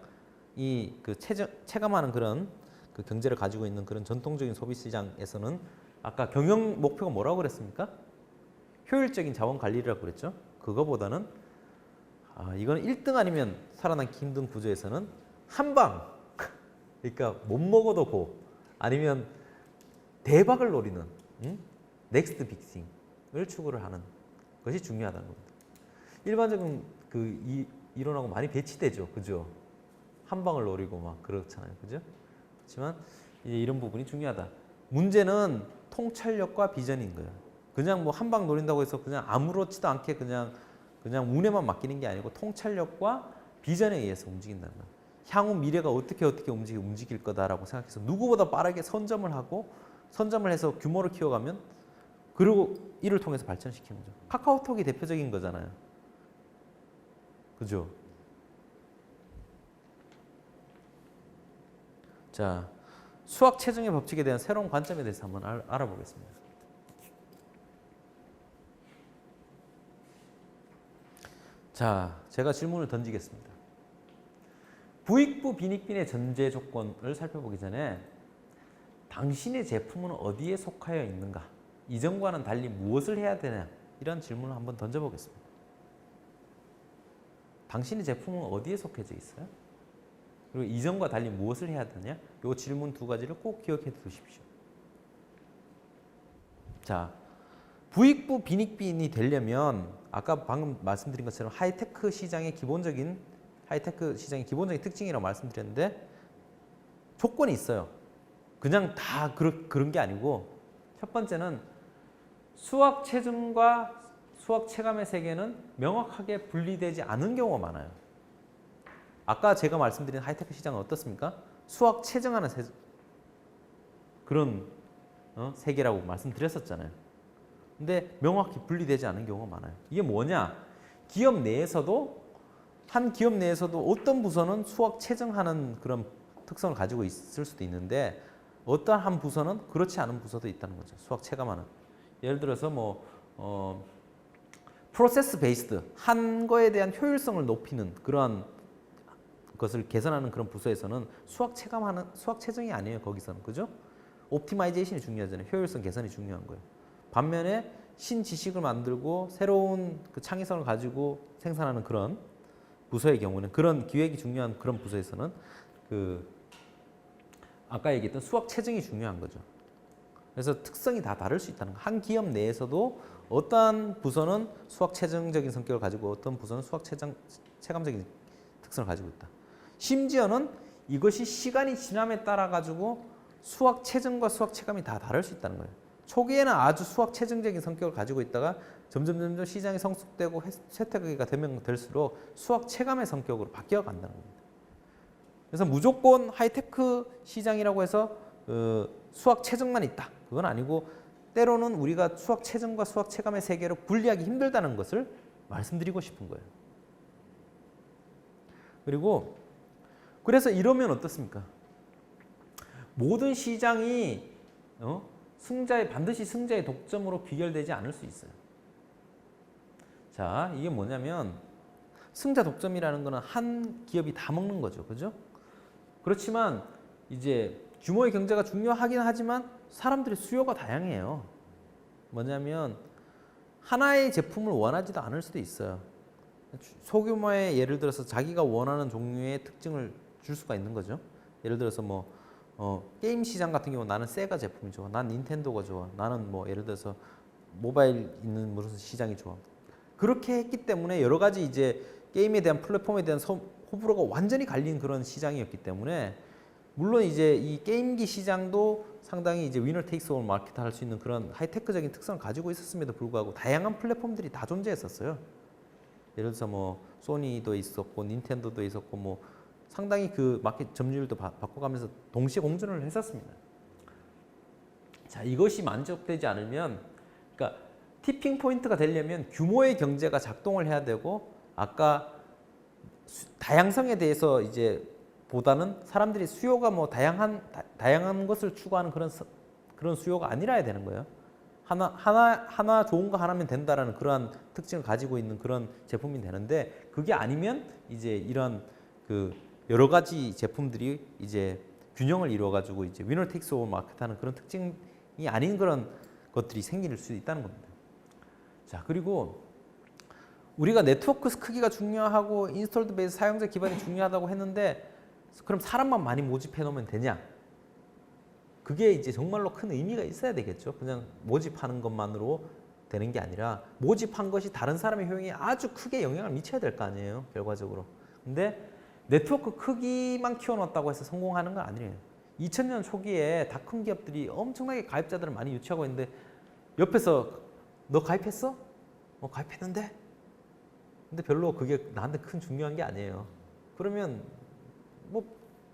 체감하는 그런 그 경제를 가지고 있는 그런 전통적인 소비 시장에서는 아까 경영 목표가 뭐라고 그랬습니까? 효율적인 자원 관리라고 그랬죠. 그거보다는 이거는 1등 아니면 살아남기 힘든 구조에서는 한방, 그러니까 못 먹어도 고, 아니면 대박을 노리는 넥스트 빅싱을 추구를 하는 것이 중요하다는 겁니다. 일반적인 이론하고 많이 배치되죠, 그죠? 한방을 노리고 막 그렇잖아요, 그죠? 그렇지만 이런 부분이 중요하다. 문제는 통찰력과 비전인 거예요. 그냥 뭐 한방 노린다고 해서 그냥 아무렇지도 않게 그냥 운에만 맡기는 게 아니고 통찰력과 비전에 의해서 움직인다는 거예요. 향후 미래가 어떻게 움직일 거다라고 생각해서 누구보다 빠르게 선점을 해서 규모를 키워가면 그리고 이를 통해서 발전시키는 거죠. 카카오톡이 대표적인 거잖아요. 그죠? 자, 수학 최정의 법칙에 대한 새로운 관점에 대해서 한번 알아보겠습니다. 자, 제가 질문을 던지겠습니다. 부익부 빈익빈의 전제 조건을 살펴보기 전에 당신의 제품은 어디에 속하여 있는가? 이전과는 달리 무엇을 해야 되냐? 이런 질문을 한번 던져보겠습니다. 당신의 제품은 어디에 속해져 있어요? 그리고 이전과 달리 무엇을 해야 되냐? 이 질문 두 가지를 꼭 기억해 두십시오. 자, 부익부 빈익빈이 되려면 아까 방금 말씀드린 것처럼 하이테크 시장의 기본적인 특징이라고 말씀드렸는데 조건이 있어요. 그냥 다 그런 게 아니고 첫 번째는 수학 체증과 수학 체감의 세계는 명확하게 분리되지 않은 경우가 많아요. 아까 제가 말씀드린 하이테크 시장은 어떻습니까? 수학 체증하는 그런 세계라고 말씀드렸었잖아요. 근데 명확히 분리되지 않은 경우가 많아요. 이게 뭐냐? 한 기업 내에서도 어떤 부서는 수학 체증하는 그런 특성을 가지고 있을 수도 있는데 어떤 한 부서는 그렇지 않은 부서도 있다는 거죠. 수학 체감하는. 예를 들어서 프로세스 베이스드, 한 거에 대한 효율성을 높이는 그러한 것을 개선하는 그런 부서에서는 수학 체증이 아니에요. 거기서는. 그죠? 옵티마이제이션이 중요하잖아요. 효율성 개선이 중요한 거예요. 반면에 신지식을 만들고 새로운 그 창의성을 가지고 생산하는 그런 부서의 경우는 그런 기획이 중요한 그런 부서에서는 아까 얘기했던 수학 체증이 중요한 거죠. 그래서 특성이 다 다를 수 있다는 거. 한 기업 내에서도 어떠한 부서는 수학 체증적인 성격을 가지고 어떤 부서는 수학 체감적인 특성을 가지고 있다. 심지어는 이것이 시간이 지남에 따라 가지고 수학 체증과 수학 체감이 다 다를 수 있다는 거예요. 초기에는 아주 수학 체증적인 성격을 가지고 있다가 점점 시장이 성숙되고 쇠퇴기가 되면 될수록 수학 체감의 성격으로 바뀌어 간다는 겁니다. 그래서 무조건 하이테크 시장이라고 해서 수학 체증만 있다. 그건 아니고 때로는 우리가 수학 체증과 수학 체감의 세계를 분리하기 힘들다는 것을 말씀드리고 싶은 거예요. 그리고 그래서 이러면 어떻습니까? 모든 시장이 반드시 승자의 독점으로 귀결되지 않을 수 있어요. 자, 이게 뭐냐면 승자 독점이라는 거는 한 기업이 다 먹는 거죠. 그죠? 그렇지만 이제 규모의 경제가 중요하긴 하지만 사람들의 수요가 다양해요. 뭐냐면 하나의 제품을 원하지도 않을 수도 있어요. 소규모의 예를 들어서 자기가 원하는 종류의 특징을 줄 수가 있는 거죠. 예를 들어서 뭐 게임 시장 같은 경우 나는 세가 제품이 좋아. 난 닌텐도가 좋아. 나는 뭐 예를 들어서 모바일 있는 무슨 시장이 좋아. 그렇게 했기 때문에 여러 가지 이제 게임에 대한 플랫폼에 대한 호불호가 완전히 갈린 그런 시장이었기 때문에 물론 이제 이 게임기 시장도 상당히 이제 위너 테이크스 올 마켓 할 수 있는 그런 하이테크적인 특성을 가지고 있었음에도 불구하고 다양한 플랫폼들이 다 존재했었어요. 예를 들어서 뭐 소니도 있었고 닌텐도도 있었고 뭐 상당히 그 마켓 점유율도 바꿔가면서 동시에 공존을 했었습니다. 자, 이것이 만족되지 않으면 그러니까 티핑 포인트가 되려면 규모의 경제가 작동을 해야 되고 아까 다양성에 대해서 이제 보다는 사람들이 수요가 뭐 다양한 것을 추구하는 그런 수요가 아니라야 되는 거예요. 하나 좋은 거 하나면 된다라는 그러한 특징을 가지고 있는 그런 제품이 되는데 그게 아니면 이제 이런 그 여러 가지 제품들이 이제 균형을 이루어 가지고 이제 위너 테이크스 올 마켓하는 그런 특징이 아닌 그런 것들이 생길 수 있다는 겁니다. 자, 그리고 우리가 네트워크 크기가 중요하고 인스톨드 베이스 사용자 기반이 중요하다고 했는데 그럼 사람만 많이 모집해 놓으면 되냐? 그게 이제 정말로 큰 의미가 있어야 되겠죠. 그냥 모집하는 것만으로 되는 게 아니라 모집한 것이 다른 사람의 효용에 아주 크게 영향을 미쳐야 될 거 아니에요. 결과적으로. 근데 네트워크 크기만 키워놨다고 해서 성공하는 건 아니에요. 2000년 초기에 다 큰 기업들이 엄청나게 가입자들을 많이 유치하고 있는데 옆에서 너 가입했어? 가입했는데? 근데 별로 그게 나한테 큰 중요한 게 아니에요. 그러면 뭐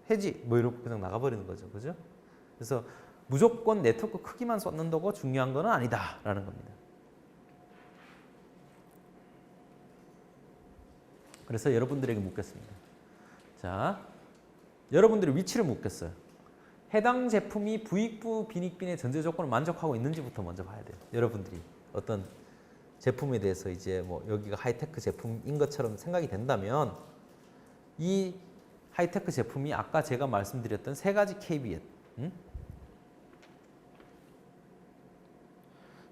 해지 뭐 이러고 그냥 나가버리는 거죠. 그죠? 그래서 무조건 네트워크 크기만 쏟는다고 중요한 건 아니다라는 겁니다. 그래서 여러분들에게 묻겠습니다. 자, 여러분들의 위치를 묻겠어요. 해당 제품이 부익부 빈익빈의 전제 조건을 만족하고 있는지부터 먼저 봐야 돼요. 여러분들이 어떤 제품에 대해서 이제 뭐 여기가 하이테크 제품인 것처럼 생각이 된다면 이 하이테크 제품이 아까 제가 말씀드렸던 세 가지 KBS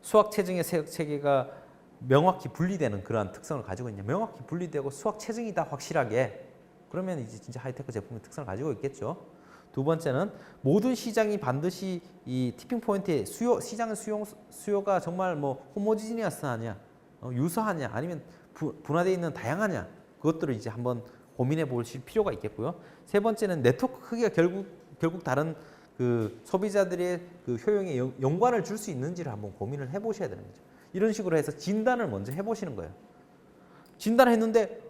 수학 체증의 체계가 명확히 분리되는 그러한 특성을 가지고 있냐. 명확히 분리되고 수학 체증이다 확실하게. 그러면 이제 진짜 하이테크 제품의 특성을 가지고 있겠죠. 두 번째는 모든 시장이 반드시 이 티핑 포인트의 시장의 수요가 정말 뭐 호모지니어스하냐, 유사하냐, 아니면 분화되어 있는 다양하냐. 그것들을 이제 한번 고민해 보실 필요가 있겠고요. 세 번째는 네트워크 크기가 결국 다른 그 소비자들의 그 효용에 연관을 줄 수 있는지를 한번 고민을 해보셔야 되는 거죠. 이런 식으로 해서 진단을 먼저 해보시는 거예요. 진단했는데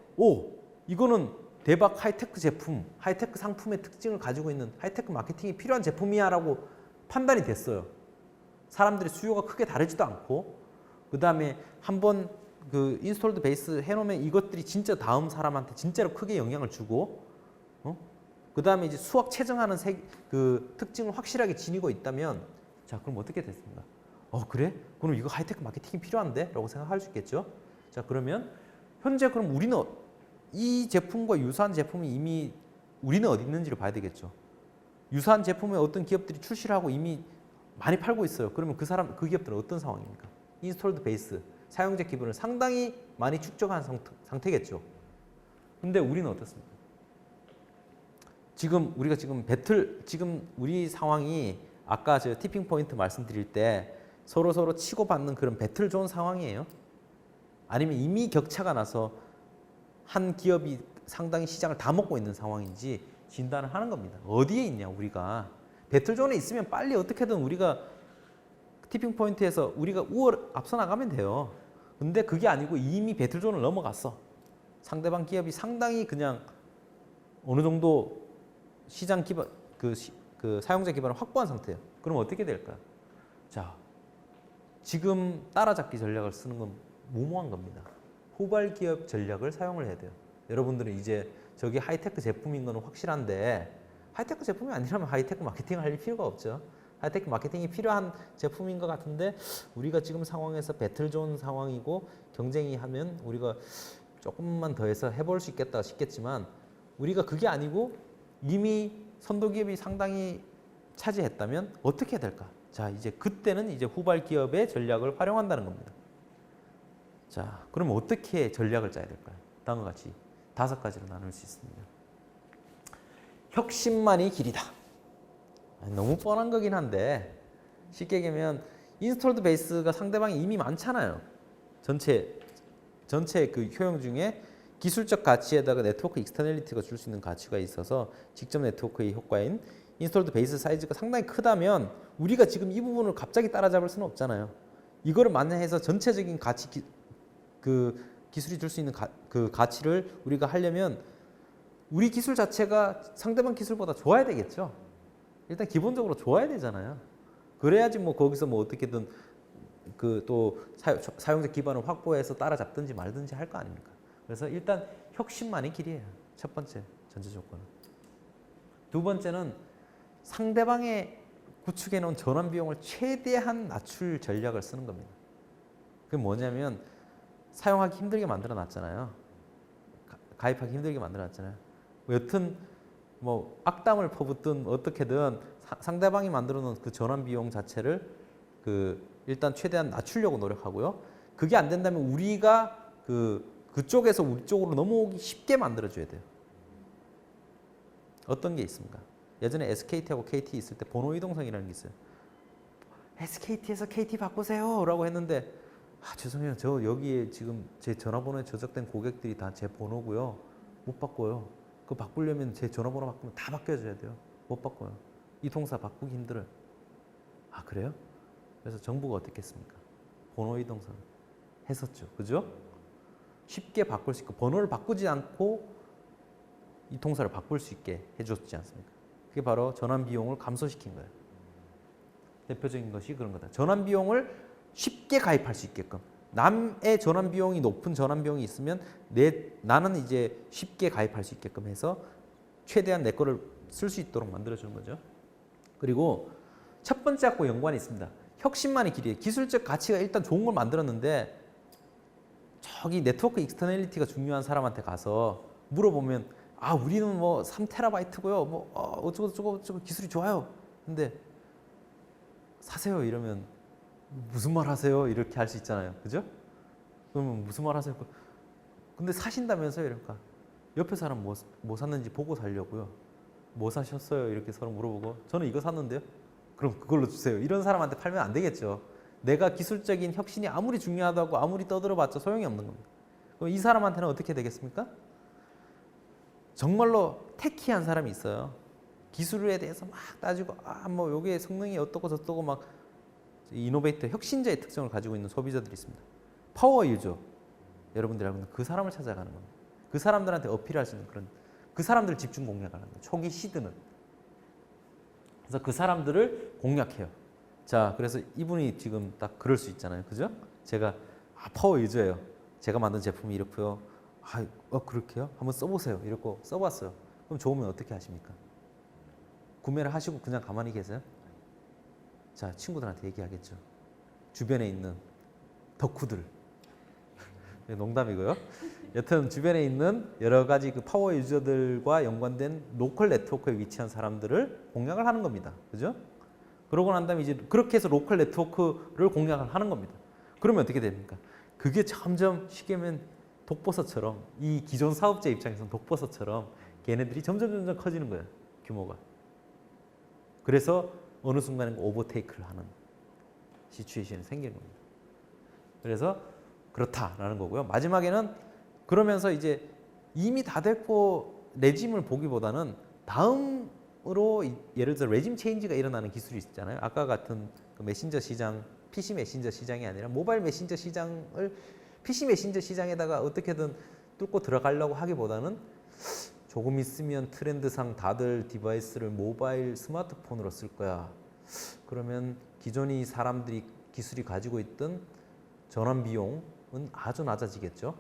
이거는 대박 하이테크 제품, 하이테크 상품의 특징을 가지고 있는 하이테크 마케팅이 필요한 제품이야 라고 판단이 됐어요. 사람들의 수요가 크게 다르지도 않고 그 다음에 한번 그 인스톨드 베이스 해놓으면 이것들이 진짜 다음 사람한테 진짜로 크게 영향을 주고 그 다음에 이제 수학 체증하는 그 특징을 확실하게 지니고 있다면 자, 그럼 어떻게 됐습니까? 그래? 그럼 이거 하이테크 마케팅이 필요한데? 라고 생각할 수 있겠죠? 자, 그러면 현재 그럼 우리는 이 제품과 유사한 제품이 이미 우리는 어디 있는지를 봐야 되겠죠. 유사한 제품에 어떤 기업들이 출시를 하고 이미 많이 팔고 있어요. 그러면 그 기업들은 어떤 상황입니까? 인스톨드 베이스, 사용자 기반을 상당히 많이 축적한 상태겠죠. 근데 우리는 어떻습니까? 지금 우리 상황이 아까 저 티핑 포인트 말씀드릴 때 서로 치고받는 그런 배틀 존 상황이에요? 아니면 이미 격차가 나서 한 기업이 상당히 시장을 다 먹고 있는 상황인지 진단을 하는 겁니다. 어디에 있냐 우리가. 배틀존에 있으면 빨리 어떻게든 우리가 티핑 포인트에서 우리가 앞서 나가면 돼요. 근데 그게 아니고 이미 배틀존을 넘어갔어. 상대방 기업이 상당히 그냥 어느 정도 시장 기반 그 사용자 기반을 확보한 상태예요. 그럼 어떻게 될까요? 자, 지금 따라잡기 전략을 쓰는 건 무모한 겁니다. 후발 기업 전략을 사용을 해야 돼요. 여러분들은 이제 저게 하이테크 제품인 거는 확실한데 하이테크 제품이 아니라면 하이테크 마케팅을 할 필요가 없죠. 하이테크 마케팅이 필요한 제품인 것 같은데 우리가 지금 상황에서 배틀존 상황이고 경쟁이 하면 우리가 조금만 더 해서 해볼 수 있겠다 싶겠지만 우리가 그게 아니고 이미 선도 기업이 상당히 차지했다면 어떻게 해야 될까? 자, 이제 그때는 이제 후발 기업의 전략을 활용한다는 겁니다. 자, 그럼 어떻게 전략을 짜야 될까요? 다음과 같이 5가지로 나눌 수 있습니다. 혁신만이 길이다. 너무 뻔한 거긴 한데 쉽게 얘기하면 인스톨드 베이스가 상대방이 이미 많잖아요. 전체 그 효용 중에 기술적 가치에다가 네트워크 익스터널리티가 줄 수 있는 가치가 있어서 직접 네트워크의 효과인 인스톨드 베이스 사이즈가 상당히 크다면 우리가 지금 이 부분을 갑자기 따라잡을 수는 없잖아요. 이거를 만회해서 전체적인 가치 그 기술이 줄 수 있는 그 가치를 우리가 하려면 우리 기술 자체가 상대방 기술보다 좋아야 되겠죠. 일단 기본적으로 좋아야 되잖아요. 그래야지 뭐 거기서 뭐 어떻게든 그 또 사용자 기반을 확보해서 따라잡든지 말든지 할 거 아닙니까? 그래서 일단 혁신만이 길이에요. 첫 번째 전제 조건은. 두 번째는 상대방의 구축해 놓은 전환 비용을 최대한 낮출 전략을 쓰는 겁니다. 그게 뭐냐면 사용하기 힘들게 만들어 놨잖아요. 가입하기 힘들게 만들어 놨잖아요. 여튼 뭐 악담을 퍼붓든 어떻게든 상대방이 만들어 놓은 그 전환 비용 자체를 일단 최대한 낮추려고 노력하고요. 그게 안 된다면 우리가 그쪽에서 우리 쪽으로 넘어오기 쉽게 만들어 줘야 돼요. 어떤 게 있습니까? 예전에 SKT하고 KT 있을 때 번호 이동성이라는 게 있어요. SKT에서 KT 바꾸세요 라고 했는데 죄송해요. 저 여기에 지금 제 전화번호에 저장된 고객들이 다 제 번호고요. 못 바꿔요. 그거 바꾸려면 제 전화번호 바꾸면 다 바뀌어줘야 돼요. 못 바꿔요. 이 통사 바꾸기 힘들어요. 아, 그래요? 그래서 정부가 어떻게 했습니까? 번호 이동선 했었죠. 그죠? 쉽게 바꿀 수 있고 번호를 바꾸지 않고 이 통사를 바꿀 수 있게 해줬지 않습니까? 그게 바로 전환 비용을 감소시킨 거예요. 대표적인 것이 그런 거다. 전환 비용을 쉽게 가입할 수 있게끔. 남의 전환 비용이 높은 전환 비용이 있으면 나는 이제 쉽게 가입할 수 있게끔 해서 최대한 내 거를 쓸 수 있도록 만들어주는 거죠. 그리고 첫 번째 하고 연관이 있습니다. 혁신만의 길이에요. 기술적 가치가 일단 좋은 걸 만들었는데 저기 네트워크 익스터널리티가 중요한 사람한테 가서 물어보면 우리는 뭐 3테라바이트고요. 뭐 어쩌고 기술이 좋아요. 근데 사세요 이러면 무슨 말 하세요? 이렇게 할 수 있잖아요. 그죠? 그러면 무슨 말 하세요? 근데 사신다면서요? 이럴까? 옆에 사람 뭐 샀는지 보고 사려고요. 뭐 사셨어요? 이렇게 서로 물어보고 저는 이거 샀는데요. 그럼 그걸로 주세요. 이런 사람한테 팔면 안 되겠죠. 내가 기술적인 혁신이 아무리 중요하다고 아무리 떠들어봤자 소용이 없는 겁니다. 그럼 이 사람한테는 어떻게 되겠습니까? 정말로 테키한 사람이 있어요. 기술에 대해서 막 따지고 뭐 요게 성능이 어떻고 저떻고 막 이노베이터 혁신자의 특성을 가지고 있는 소비자들이 있습니다. 파워 유저 여러분들이 알고 있는 그 사람을 찾아가는 겁니다. 그 사람들한테 어필할 수 있는 그런 그 사람들 집중 공략하는 거예요. 초기 시드는. 그래서 그 사람들을 공략해요. 자, 그래서 이분이 지금 딱 그럴 수 있잖아요. 그죠? 제가 파워 유저예요. 제가 만든 제품이 이렇고요. 그렇게요? 한번 써보세요. 이렇게 써봤어요. 그럼 좋으면 어떻게 하십니까? 구매를 하시고 그냥 가만히 계세요? 자, 친구들한테 얘기하겠죠. 주변에 있는 덕후들. 농담이고요. 여튼 주변에 있는 여러 가지 그 파워 유저들과 연관된 로컬 네트워크에 위치한 사람들을 공략을 하는 겁니다. 그죠? 그러고 난 다음에 이제 그렇게 해서 로컬 네트워크를 공략을 하는 겁니다. 그러면 어떻게 됩니까? 그게 점점 쉽게 하면 독버섯처럼 이 기존 사업자 입장에서는 독버섯처럼 걔네들이 점점 커지는 거예요. 규모가. 그래서 어느 순간에 오버테이크를 하는 시츄에이션이 생기는 겁니다. 그래서 그렇다라는 거고요. 마지막에는 그러면서 이제 이미 다 됐고 레짐을 보기보다는 다음으로 예를 들어 레짐 체인지가 일어나는 기술이 있잖아요. 아까 같은 그 메신저 시장 PC 메신저 시장이 아니라 모바일 메신저 시장을 PC 메신저 시장에다가 어떻게든 뚫고 들어가려고 하기보다는 조금 있으면 트렌드상 다들 디바이스를 모바일 스마트폰으로 쓸 거야. 그러면 기존이 사람들이 기술이 가지고 있던 전환 비용은 아주 낮아지겠죠.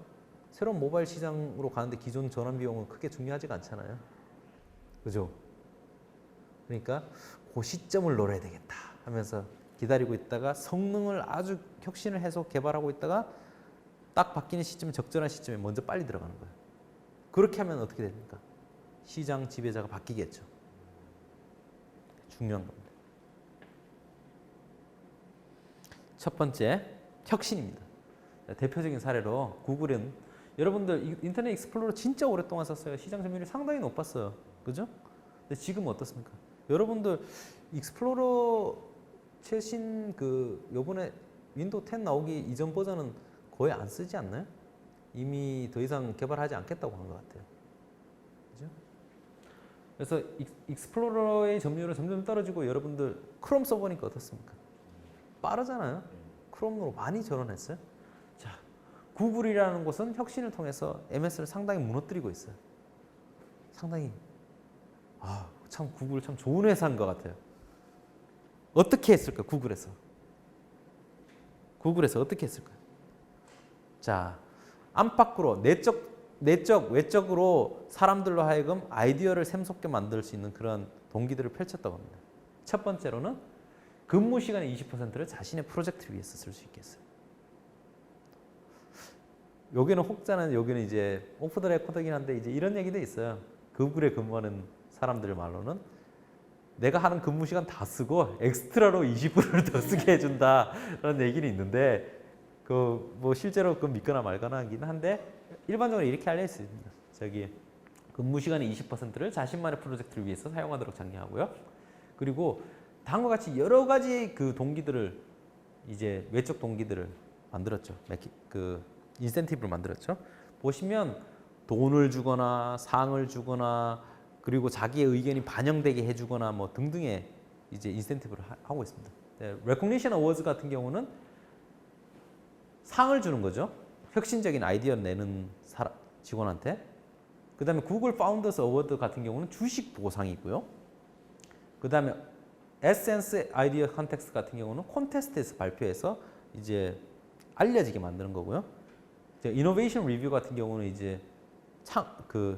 새로운 모바일 시장으로 가는데 기존 전환 비용은 크게 중요하지가 않잖아요. 그죠? 그러니까 그 시점을 노려야 되겠다 하면서 기다리고 있다가 성능을 아주 혁신을 해서 개발하고 있다가 딱 바뀌는 시점에 적절한 시점에 먼저 빨리 들어가는 거예요. 그렇게 하면 어떻게 됩니까? 시장 지배자가 바뀌겠죠. 중요한 겁니다. 첫 번째, 혁신입니다. 대표적인 사례로 구글은 여러분들 인터넷 익스플로러 진짜 오랫동안 썼어요. 시장 점유율이 상당히 높았어요. 그죠? 근데 지금 어떻습니까? 여러분들 익스플로러 최신 요번에 윈도우 10 나오기 이전 버전은 거의 안 쓰지 않나요? 이미 더 이상 개발하지 않겠다고 한 것 같아요. 그죠? 그래서 익스플로러의 점유율은 점점 떨어지고 여러분들 크롬 써보니까 어떻습니까? 빠르잖아요. 크롬으로 많이 전환했어요. 자, 구글이라는 곳은 혁신을 통해서 MS를 상당히 무너뜨리고 있어요. 상당히 참 구글 참 좋은 회사인 것 같아요. 어떻게 했을까? 구글에서 어떻게 했을까요? 자, 안팎으로 내적, 외적으로 사람들로 하여금 아이디어를 샘솟게 만들 수 있는 그런 동기들을 펼쳤다고 합니다. 첫 번째로는 근무 시간의 20%를 자신의 프로젝트를 위해서 쓸 수 있게 했어요. 여기는 혹자는 여기는 이제 오프 더 레코드긴 한데 이제 이런 얘기도 있어요. 구글에 근무하는 사람들 말로는 내가 하는 근무 시간 다 쓰고 엑스트라로 20%를 더 쓰게 해준다라는 얘기는 있는데 뭐 실제로 믿거나 말거나 하긴 한데 일반적으로 이렇게 알려 있습니다. 저기 근무 시간의 20%를 자신만의 프로젝트를 위해서 사용하도록 장려하고요. 그리고 다음과 같이 여러 가지 동기들을 이제 외적 동기들을 만들었죠. 인센티브를 만들었죠. 보시면 돈을 주거나 상을 주거나 그리고 자기의 의견이 반영되게 해주거나 뭐 등등의 이제 인센티브를 하고 있습니다. Recognition Awards 같은 경우는 상을 주는 거죠. 혁신적인 아이디어 내는 직원한테. 그 다음에 구글 파운더스 어워드 같은 경우는 주식 보상이 있고요. 그 다음에 에센스 아이디어 컨텍스트 같은 경우는 콘테스트에서 발표해서 이제 알려지게 만드는 거고요. 이노베이션 리뷰 같은 경우는 이제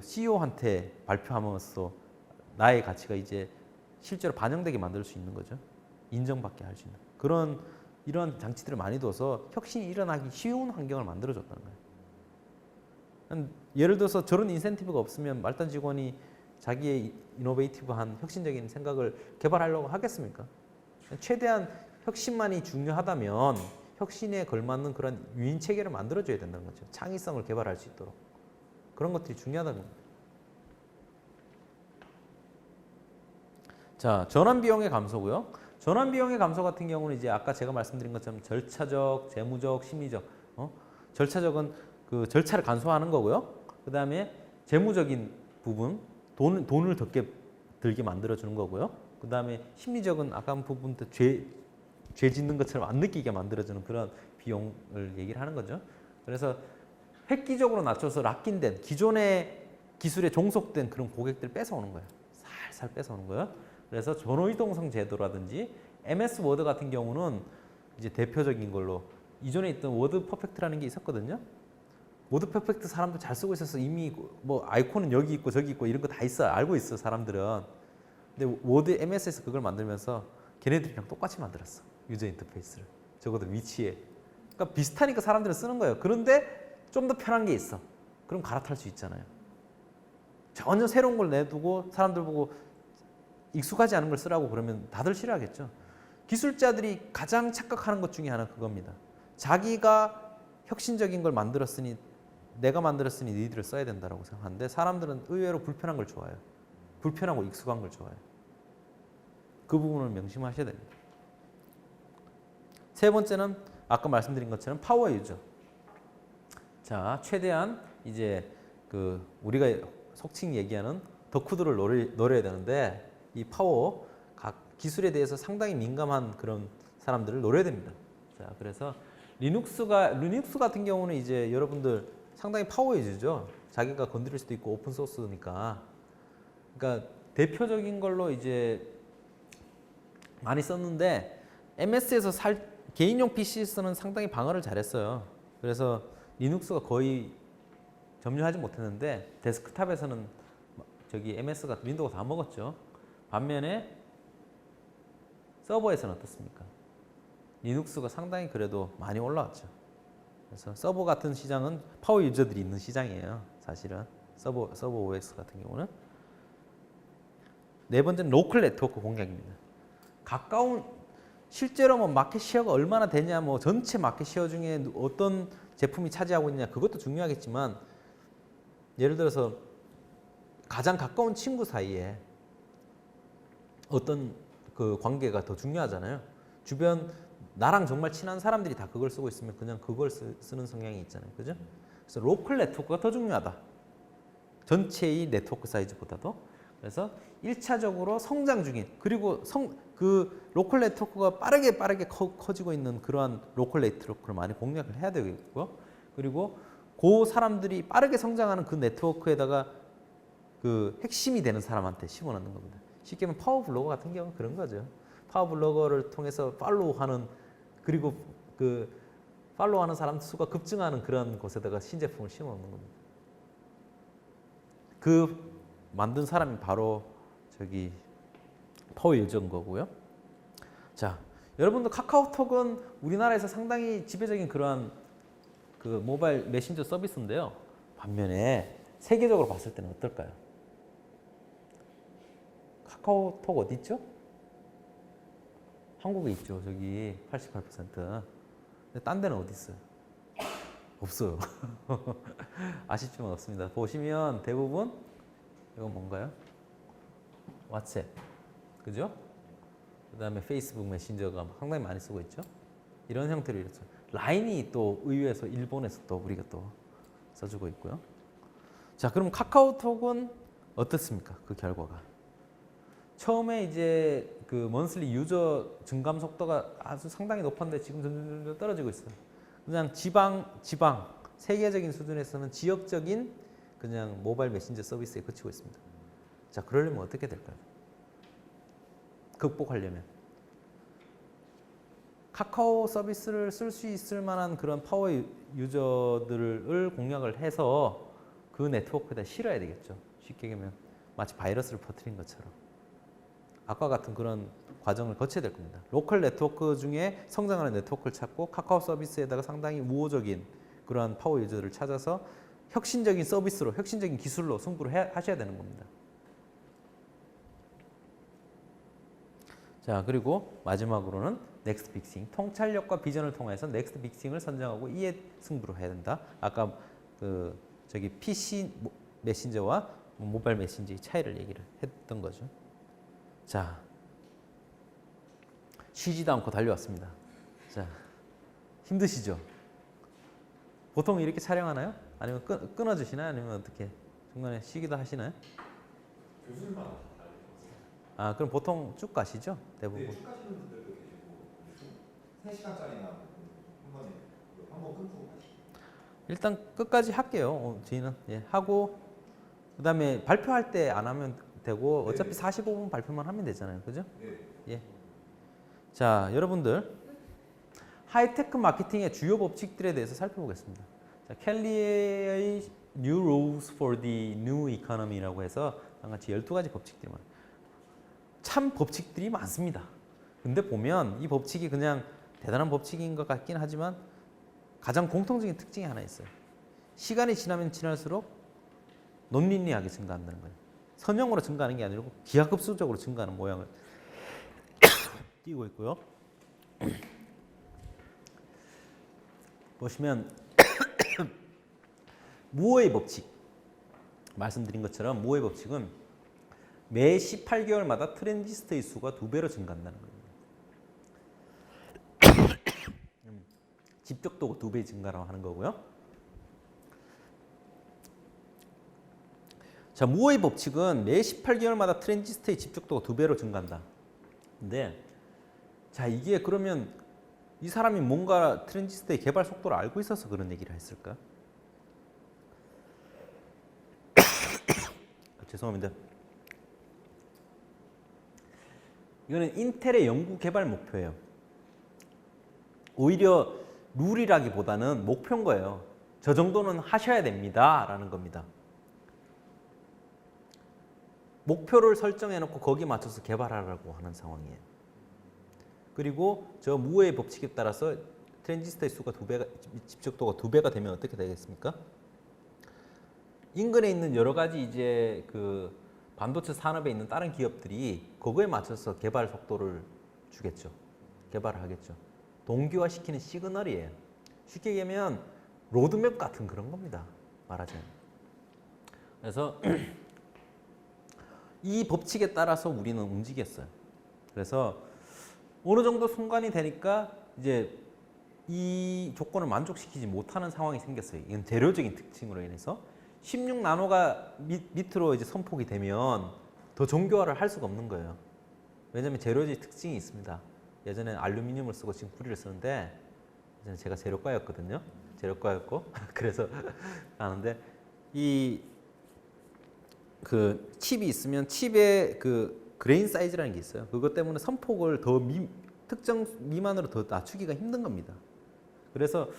CEO한테 발표하면서 나의 가치가 이제 실제로 반영되게 만들 수 있는 거죠. 인정받게 할 수 있는 이런 장치들을 많이 둬서 혁신이 일어나기 쉬운 환경을 만들어줬다는 거예요. 예를 들어서 저런 인센티브가 없으면 말단 직원이 자기의 이노베이티브한 혁신적인 생각을 개발하려고 하겠습니까? 최대한 혁신만이 중요하다면 혁신에 걸맞는 그런 유인 체계를 만들어줘야 된다는 거죠. 창의성을 개발할 수 있도록. 그런 것들이 중요하다는 겁니다. 자, 전환 비용의 감소고요. 전환 비용의 감소 같은 경우는 이제 아까 제가 말씀드린 것처럼 절차적, 재무적, 심리적. 절차적은 절차를 간소화하는 거고요. 그 다음에 재무적인 부분, 돈을 적게 들게 만들어주는 거고요. 그 다음에 심리적은 아까 부분도 죄 짓는 것처럼 안 느끼게 만들어주는 그런 비용을 얘기를 하는 거죠. 그래서 획기적으로 낮춰서 락인된 기존의 기술에 종속된 그런 고객들을 뺏어오는 거예요. 살살 뺏어오는 거예요. 그래서 전후이동성 제도라든지 MS 워드 같은 경우는 이제 대표적인 걸로 이전에 있던 워드 퍼펙트라는 게 있었거든요. 워드 퍼펙트 사람들 잘 쓰고 있어서 이미 뭐 아이콘은 여기 있고 저기 있고 이런 거 다 있어 알고 있어 사람들은. 근데 워드 MS에서 그걸 만들면서 걔네들이랑 똑같이 만들었어 유저 인터페이스를. 적어도 위치에. 그러니까 비슷하니까 사람들은 쓰는 거예요. 그런데 좀 더 편한 게 있어. 그럼 갈아탈 수 있잖아요. 전혀 새로운 걸 내두고 사람들 보고 익숙하지 않은 걸 쓰라고 그러면 다들 싫어하겠죠. 기술자들이 가장 착각하는 것 중에 하나 그겁니다. 자기가 혁신적인 걸 만들었으니 내가 만들었으니 너희들을 써야 된다고 생각하는데 사람들은 의외로 불편한 걸 좋아해요. 불편하고 익숙한 걸 좋아해요. 그 부분을 명심하셔야 됩니다. 세 번째는 아까 말씀드린 것처럼 파워 유저. 자, 최대한 이제 우리가 속칭 얘기하는 덕후들을 노려야 되는데 이 파워 각 기술에 대해서 상당히 민감한 그런 사람들을 노려야 됩니다. 자, 그래서 리눅스 같은 경우는 이제 여러분들 상당히 파워 유저죠. 자기가 건드릴 수도 있고 오픈 소스니까. 그러니까 대표적인 걸로 이제 많이 썼는데 MS에서 개인용 PC에서는 상당히 방어를 잘했어요. 그래서 리눅스가 거의 점유하지 못했는데 데스크탑에서는 저기 MS가 윈도우가 다 먹었죠. 반면에 서버에서는 어떻습니까? 리눅스가 상당히 그래도 많이 올라왔죠. 그래서 서버 같은 시장은 파워 유저들이 있는 시장이에요. 사실은 서버 OS 같은 경우는. 네 번째는 로컬 네트워크 공략입니다. 가까운 실제로 뭐 마켓 시어가 얼마나 되냐, 뭐 전체 마켓 시어 중에 어떤 제품이 차지하고 있느냐 그것도 중요하겠지만 예를 들어서 가장 가까운 친구 사이에 어떤 그 관계가 더 중요하잖아요. 주변 나랑 정말 친한 사람들이 다 그걸 쓰고 있으면 그냥 그걸 쓰는 성향이 있잖아요. 그죠? 그래서 로컬 네트워크가 더 중요하다. 전체의 네트워크 사이즈보다도. 그래서 1차적으로 성장 중인 그리고 그 로컬 네트워크가 빠르게 커지고 있는 그러한 로컬 네트워크를 많이 공략을 해야 되겠고요. 그리고 그 사람들이 빠르게 성장하는 그 네트워크에다가 그 핵심이 되는 사람한테 심어넣는 겁니다. 쉽게 말하면 파워 블로거 같은 경우는 그런 거죠. 파워 블로거를 통해서 팔로우하는 그리고 그 팔로우하는 사람 수가 급증하는 그런 곳에다가 신제품을 심어넣는 겁니다. 그 만든 사람이 바로 저기 파워 유저인 거고요. 자, 여러분들 카카오톡은 우리나라에서 상당히 지배적인 그러한 그 모바일 메신저 서비스인데요. 반면에 세계적으로 봤을 때는 어떨까요? 카카오톡 어디 있죠? 한국에 있죠. 저기 88%. 근데 딴 데는 어디 있어요? 없어요. 아쉽지만 없습니다. 보시면 대부분 이건 뭔가요? 왓츠앱. 그죠? 그 다음에 페이스북 메신저가 상당히 많이 쓰고 있죠. 이런 형태로 이렇죠. 라인이 또 의외에서 일본에서 또 우리가 또 써주고 있고요. 자, 그럼 카카오톡은 어떻습니까? 그 결과가. 처음에 이제 그 먼슬리 유저 증감 속도가 아주 상당히 높았는데 지금 점점 떨어지고 있어요. 그냥 지방 세계적인 수준에서는 지역적인 그냥 모바일 메신저 서비스에 그치고 있습니다. 자, 그러려면 어떻게 될까요? 극복하려면 카카오 서비스를 쓸 수 있을 만한 그런 파워 유저들을 공략을 해서 그 네트워크에다 실어야 되겠죠. 쉽게 얘기하면 마치 바이러스를 퍼뜨린 것처럼 아까 같은 그런 과정을 거쳐야 될 겁니다. 로컬 네트워크 중에 성장하는 네트워크를 찾고 카카오 서비스에다가 상당히 우호적인 그러한 파워 유저를 찾아서 혁신적인 서비스로, 혁신적인 기술로 승부를 하셔야 되는 겁니다. 자, 그리고 마지막으로는 넥스트 빅싱. 통찰력과 비전을 통해서 넥스트 빅싱을 선정하고 이에 승부를 해야 된다. 아까 그 저기 PC 메신저와 모바일 메신저의 차이를 얘기를 했던 거죠. 자, 쉬지도 않고 달려왔습니다. 자, 힘드시죠? 보통 이렇게 촬영하나요? 아니면 끊어주시나요? 아니면 어떻게 중간에 쉬기도 하시나요? 교수님마다 다 달라요. 아, 그럼 보통 쭉 가시죠? 대부분. 네, 쭉 가시는 분들도 계시고 3시간짜리나 한 번에 한 번 끊고 가시고. 일단 끝까지 할게요. 저희는 하고 그 다음에 발표할 때 안 하면 되고 어차피 45분 발표만 하면 되잖아요. 그죠? 네. 예. 자, 여러분들 하이테크 마케팅의 주요 법칙들에 대해서 살펴보겠습니다. 자, 켈리의 New Rules for the New Economy라고 해서 같이 12가지 법칙들이 많아요. 참 법칙들이 많습니다. 근데 보면 이 법칙이 그냥 대단한 법칙인 것 같긴 하지만 가장 공통적인 특징이 하나 있어요. 시간이 지나면 지날수록 논리니하게 증가한다는 거예요. 선형으로 증가하는 게 아니고 기하급수적으로 증가하는 모양을 띄고 있고요. 보시면 무어의 법칙 말씀드린 것처럼 무어의 법칙은 매 18개월마다 트랜지스터의 수가 2배로 증가한다는 거예요. 집적도가 2배 증가라고 하는 거고요. 자, 무어의 법칙은 매 18개월마다 트랜지스터의 집적도가 2배로 증가한다. 근데 자, 이게 그러면 이 사람이 뭔가 트랜지스터의 개발 속도를 알고 있어서 그런 얘기를 했을까? 죄송합니다. 이거는 인텔의 연구 개발 목표예요. 오히려 룰이라기보다는 목표인 거예요. 저 정도는 하셔야 됩니다 라는 겁니다. 목표를 설정해 놓고 거기에 맞춰서 개발하라고 하는 상황이에요. 그리고 저 무어의 법칙에 따라서 트랜지스터의 수가 집적도가 2배가 되면 어떻게 되겠습니까? 인근에 있는 여러 가지 이제 그 반도체 산업에 있는 다른 기업들이 그거에 맞춰서 개발 속도를 주겠죠. 개발을 하겠죠. 동기화시키는 시그널이에요. 쉽게 얘기하면 로드맵 같은 그런 겁니다. 말하자면. 그래서 이 법칙에 따라서 우리는 움직였어요. 그래서 어느 정도 순간이 되니까 이제 이 조건을 만족시키지 못하는 상황이 생겼어요. 이건 재료적인 특징으로 인해서 16나노가 밑으로 이제 선폭이 되면 더 정교화를 할 수가 없는 거예요. 왜냐하면 재료의 특징이 있습니다. 예전에 알루미늄을 쓰고 지금 구리를 쓰는데 예전에 제가 재료과였거든요. 재료과였고 그래서 아는데 이 그 칩이 있으면 칩의 그 그레인 사이즈라는 게 있어요. 그것 때문에 선폭을 더 특정 미만으로 더 낮추기가 힘든 겁니다. 그래서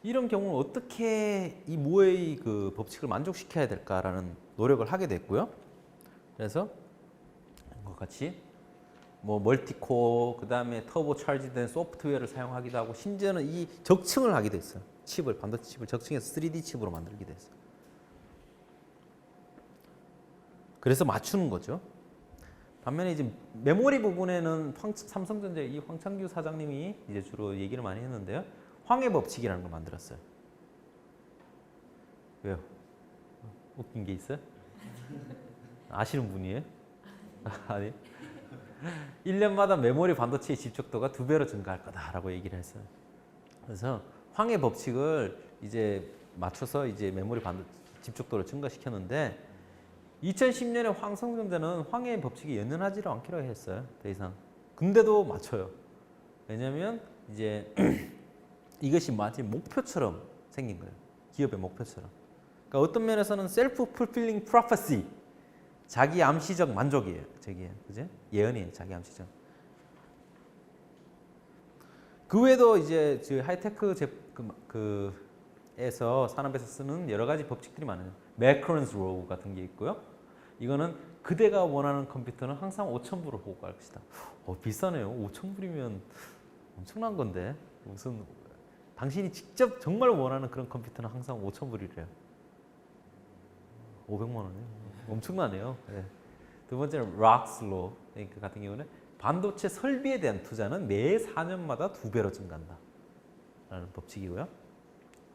이런 경우는 어떻게 이 무어의 그 법칙을 만족시켜야 될까라는 노력을 하게 됐고요. 그래서 이것과 같이 뭐 멀티코어 그다음에 터보 차지된 소프트웨어를 사용하기도 하고 심지어는 이 적층을 하기도 했어요. 칩을 반도체 칩을 적층해서 3D 칩으로 만들기도 했어요. 그래서 맞추는 거죠. 반면에 이제 메모리 부분에는 삼성전자 이 황창규 사장님이 이제 주로 얘기를 많이 했는데요. 황해 법칙이라는 걸 만들었어요. 왜요? 웃긴 게 있어요? 아시는 분이에요? 아니. 1년마다 메모리 반도체의 집적도가 2배로 증가할 거다라고 얘기를 했어요. 그래서 황해 법칙을 이제 맞춰서 이제 메모리 반도체 집적도를 증가시켰는데 2010년에 황성전자는 황해 법칙이 연연하지를 않기로 했어요. 더 이상. 근데도 맞춰요. 왜냐하면 이제 이것이 마치 목표처럼 생긴 거예요. 기업의 목표처럼. 그러니까 어떤 면에서는 셀프 풀필링 프로페시, 자기 암시적 만족이에요. 저기에, 그죠? 예언이에요. 자기 암시적. 그 외에도 이제 하이테크 에서 산업에서 쓰는 여러 가지 법칙들이 많아요. 매크론스 로우 같은 게 있고요. 이거는 그대가 원하는 컴퓨터는 항상 5,000불을 호구할 것이다. 비싸네요. 5,000불이면 엄청난 건데 무슨 당신이 직접 정말 원하는 그런 컴퓨터는 항상 5,000불이래요. 500만 원이요. 엄청나네요. 네. 두 번째는 락스 로 같은 경우는 반도체 설비에 대한 투자는 매 4년마다 2배로 증가한다. 라는 법칙이고요.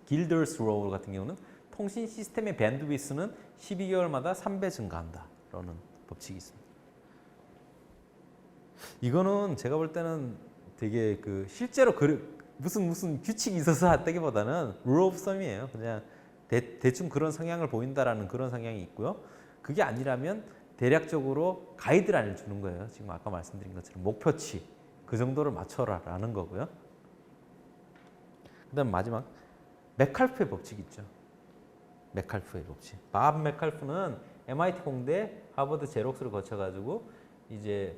길더스 로우 같은 경우는 통신 시스템의 밴드위스는 12개월마다 3배 증가한다. 라는 법칙이 있습니다. 이거는 제가 볼 때는 되게 그 실제로 무슨 규칙이 있어서 했다기보다는 룰 오브 썸이에요. 그냥 대충 그런 성향을 보인다라는 그런 성향이 있고요. 그게 아니라면 대략적으로 가이드라인을 주는 거예요. 지금 아까 말씀드린 것처럼 목표치 그 정도를 맞춰라라는 거고요. 그다음 마지막 메칼프의 법칙 있죠. 메칼프의 법칙. 밥 메칼프는 MIT 공대 하버드 제록스를 거쳐가지고 이제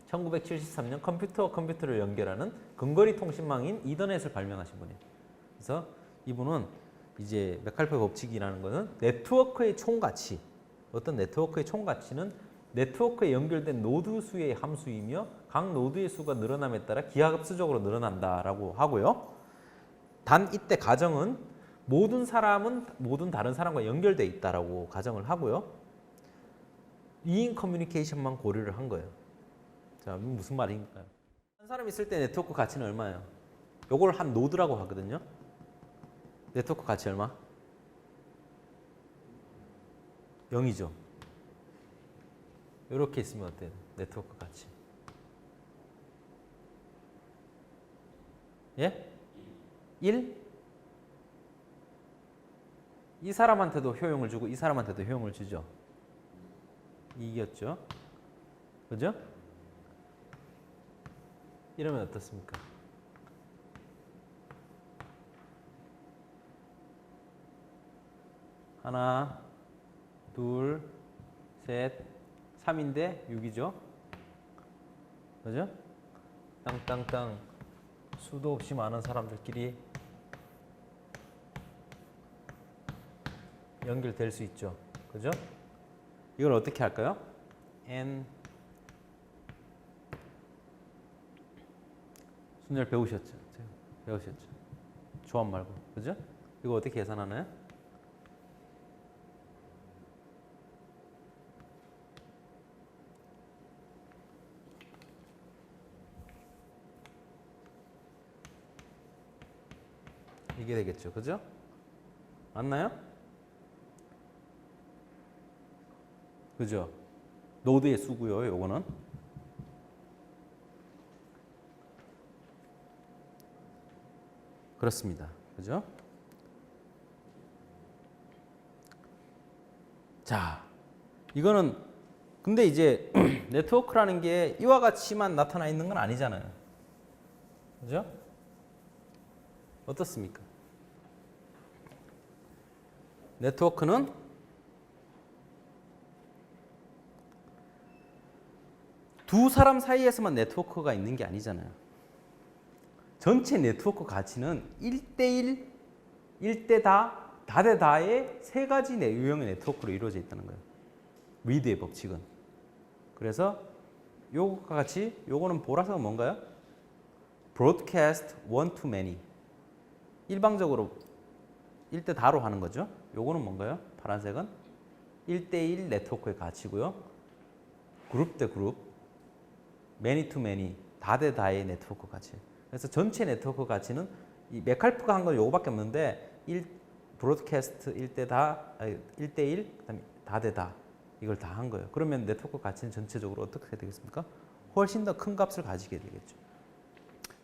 1973년 컴퓨터를 연결하는 근거리 통신망인 이더넷을 발명하신 분이에요. 그래서 이분은 이제 메칼프의 법칙이라는 것은 네트워크의 총가치, 어떤 네트워크의 총가치는 네트워크에 연결된 노드 수의 함수이며 각 노드의 수가 늘어남에 따라 기하급수적으로 늘어난다라고 하고요. 단 이때 가정은 모든 사람은 모든 다른 사람과 연결되어 있다라고 가정을 하고요. 2인 커뮤니케이션만 고려를 한 거예요. 자, 무슨 말인가요? 한 사람 있을 때 네트워크 가치는 얼마예요? 요걸 한 노드라고 하거든요. 네트워크 가치 얼마? 0이죠. 이렇게 있으면 어때요? 네트워크 가치. 예? 1? 이 사람한테도 효용을 주고 이 사람한테도 효용을 주죠. 이겼죠. 그죠? 이러면 어떻습니까? 하나, 둘, 셋, 3인데 6이죠. 그죠? 땅땅땅 수도 없이 많은 사람들끼리 연결될 수 있죠. 그죠? 이걸 어떻게 할까요? n 순열 배우셨죠? 배우셨죠? 조합 말고. 그죠? 이거 어떻게 계산하나요? 이게 되겠죠. 그죠? 맞나요? 그죠? 노드의 수고요. 요거는. 그렇습니다. 그죠? 자, 이거는 근데 이제 네트워크라는 게 이와 같이만 나타나 있는 건 아니잖아요. 그죠? 어떻습니까? 네트워크는 두 사람 사이에서만 네트워크가 있는 게 아니잖아요. 전체 네트워크 가치는 1대1, 1대 다, 다대다의 세 가지 유형의 네트워크로 이루어져 있다는 거예요. 리드의 법칙은. 그래서 요것과 같이 요거는 보라색은 뭔가요? broadcast one to many. 일방적으로 1대 다로 하는 거죠. 요거는 뭔가요? 파란색은 1대1 네트워크의 가치고요. 그룹 대 그룹, many to many, 다대다의 네트워크 가치. 그래서 전체 네트워크 가치는 이 메칼프가 한 건 요거밖에 없는데 브로드캐스트 1대 다, 1대1, 그다음에 다대다 이걸 다 한 거예요. 그러면 네트워크 가치는 전체적으로 어떻게 되겠습니까? 훨씬 더 큰 값을 가지게 되겠죠.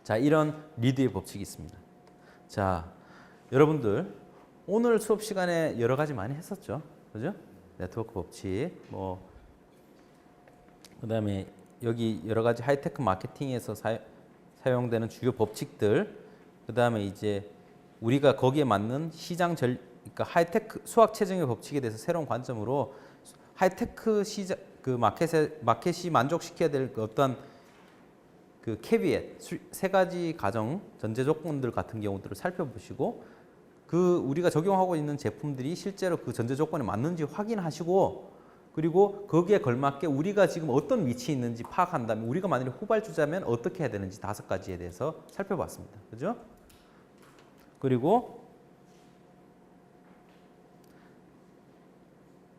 자, 이런 리드의 법칙이 있습니다. 자, 여러분들 오늘 수업 시간에 여러 가지 많이 했었죠, 그죠? 네트워크 법칙, 뭐 그다음에 여기 여러 가지 하이테크 마케팅에서 사용되는 주요 법칙들, 그다음에 이제 우리가 거기에 맞는 그러니까 하이테크 수학 체증의 법칙에 대해서 새로운 관점으로 하이테크 시장 그 마켓이 만족시켜야 될 어떤 그 캐비엣 세 가지 가정 전제 조건들 같은 경우들을 살펴보시고 그 우리가 적용하고 있는 제품들이 실제로 그 전제 조건에 맞는지 확인하시고 그리고 거기에 걸맞게 우리가 지금 어떤 위치에 있는지 파악한 다음에 우리가 만약에 후발주자면 어떻게 해야 되는지 5가지에 대해서 살펴봤습니다. 그죠? 그리고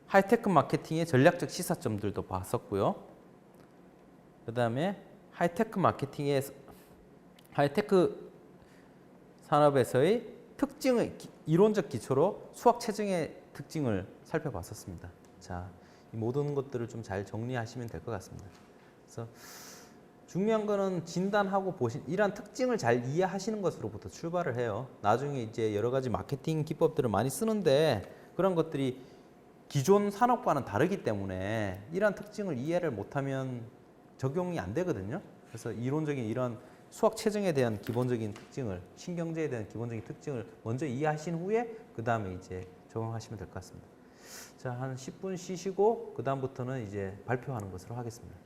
하이테크 마케팅의 전략적 시사점들도 봤었고요. 그 다음에 하이테크 산업에서의 특징의 이론적 기초로 수학 체증의 특징을 살펴봤었습니다. 자, 이 모든 것들을 좀 잘 정리하시면 될 것 같습니다. 그래서 중요한 거는 진단하고 이러한 특징을 잘 이해하시는 것으로부터 출발을 해요. 나중에 이제 여러 가지 마케팅 기법들을 많이 쓰는데 그런 것들이 기존 산업과는 다르기 때문에 이러한 특징을 이해를 못하면 적용이 안 되거든요. 그래서 이론적인 이런 수학 체증에 대한 기본적인 특징을, 신경제에 대한 기본적인 특징을 먼저 이해하신 후에 그 다음에 이제 적용하시면 될 것 같습니다. 자, 한 10분 쉬시고 그 다음부터는 이제 발표하는 것으로 하겠습니다.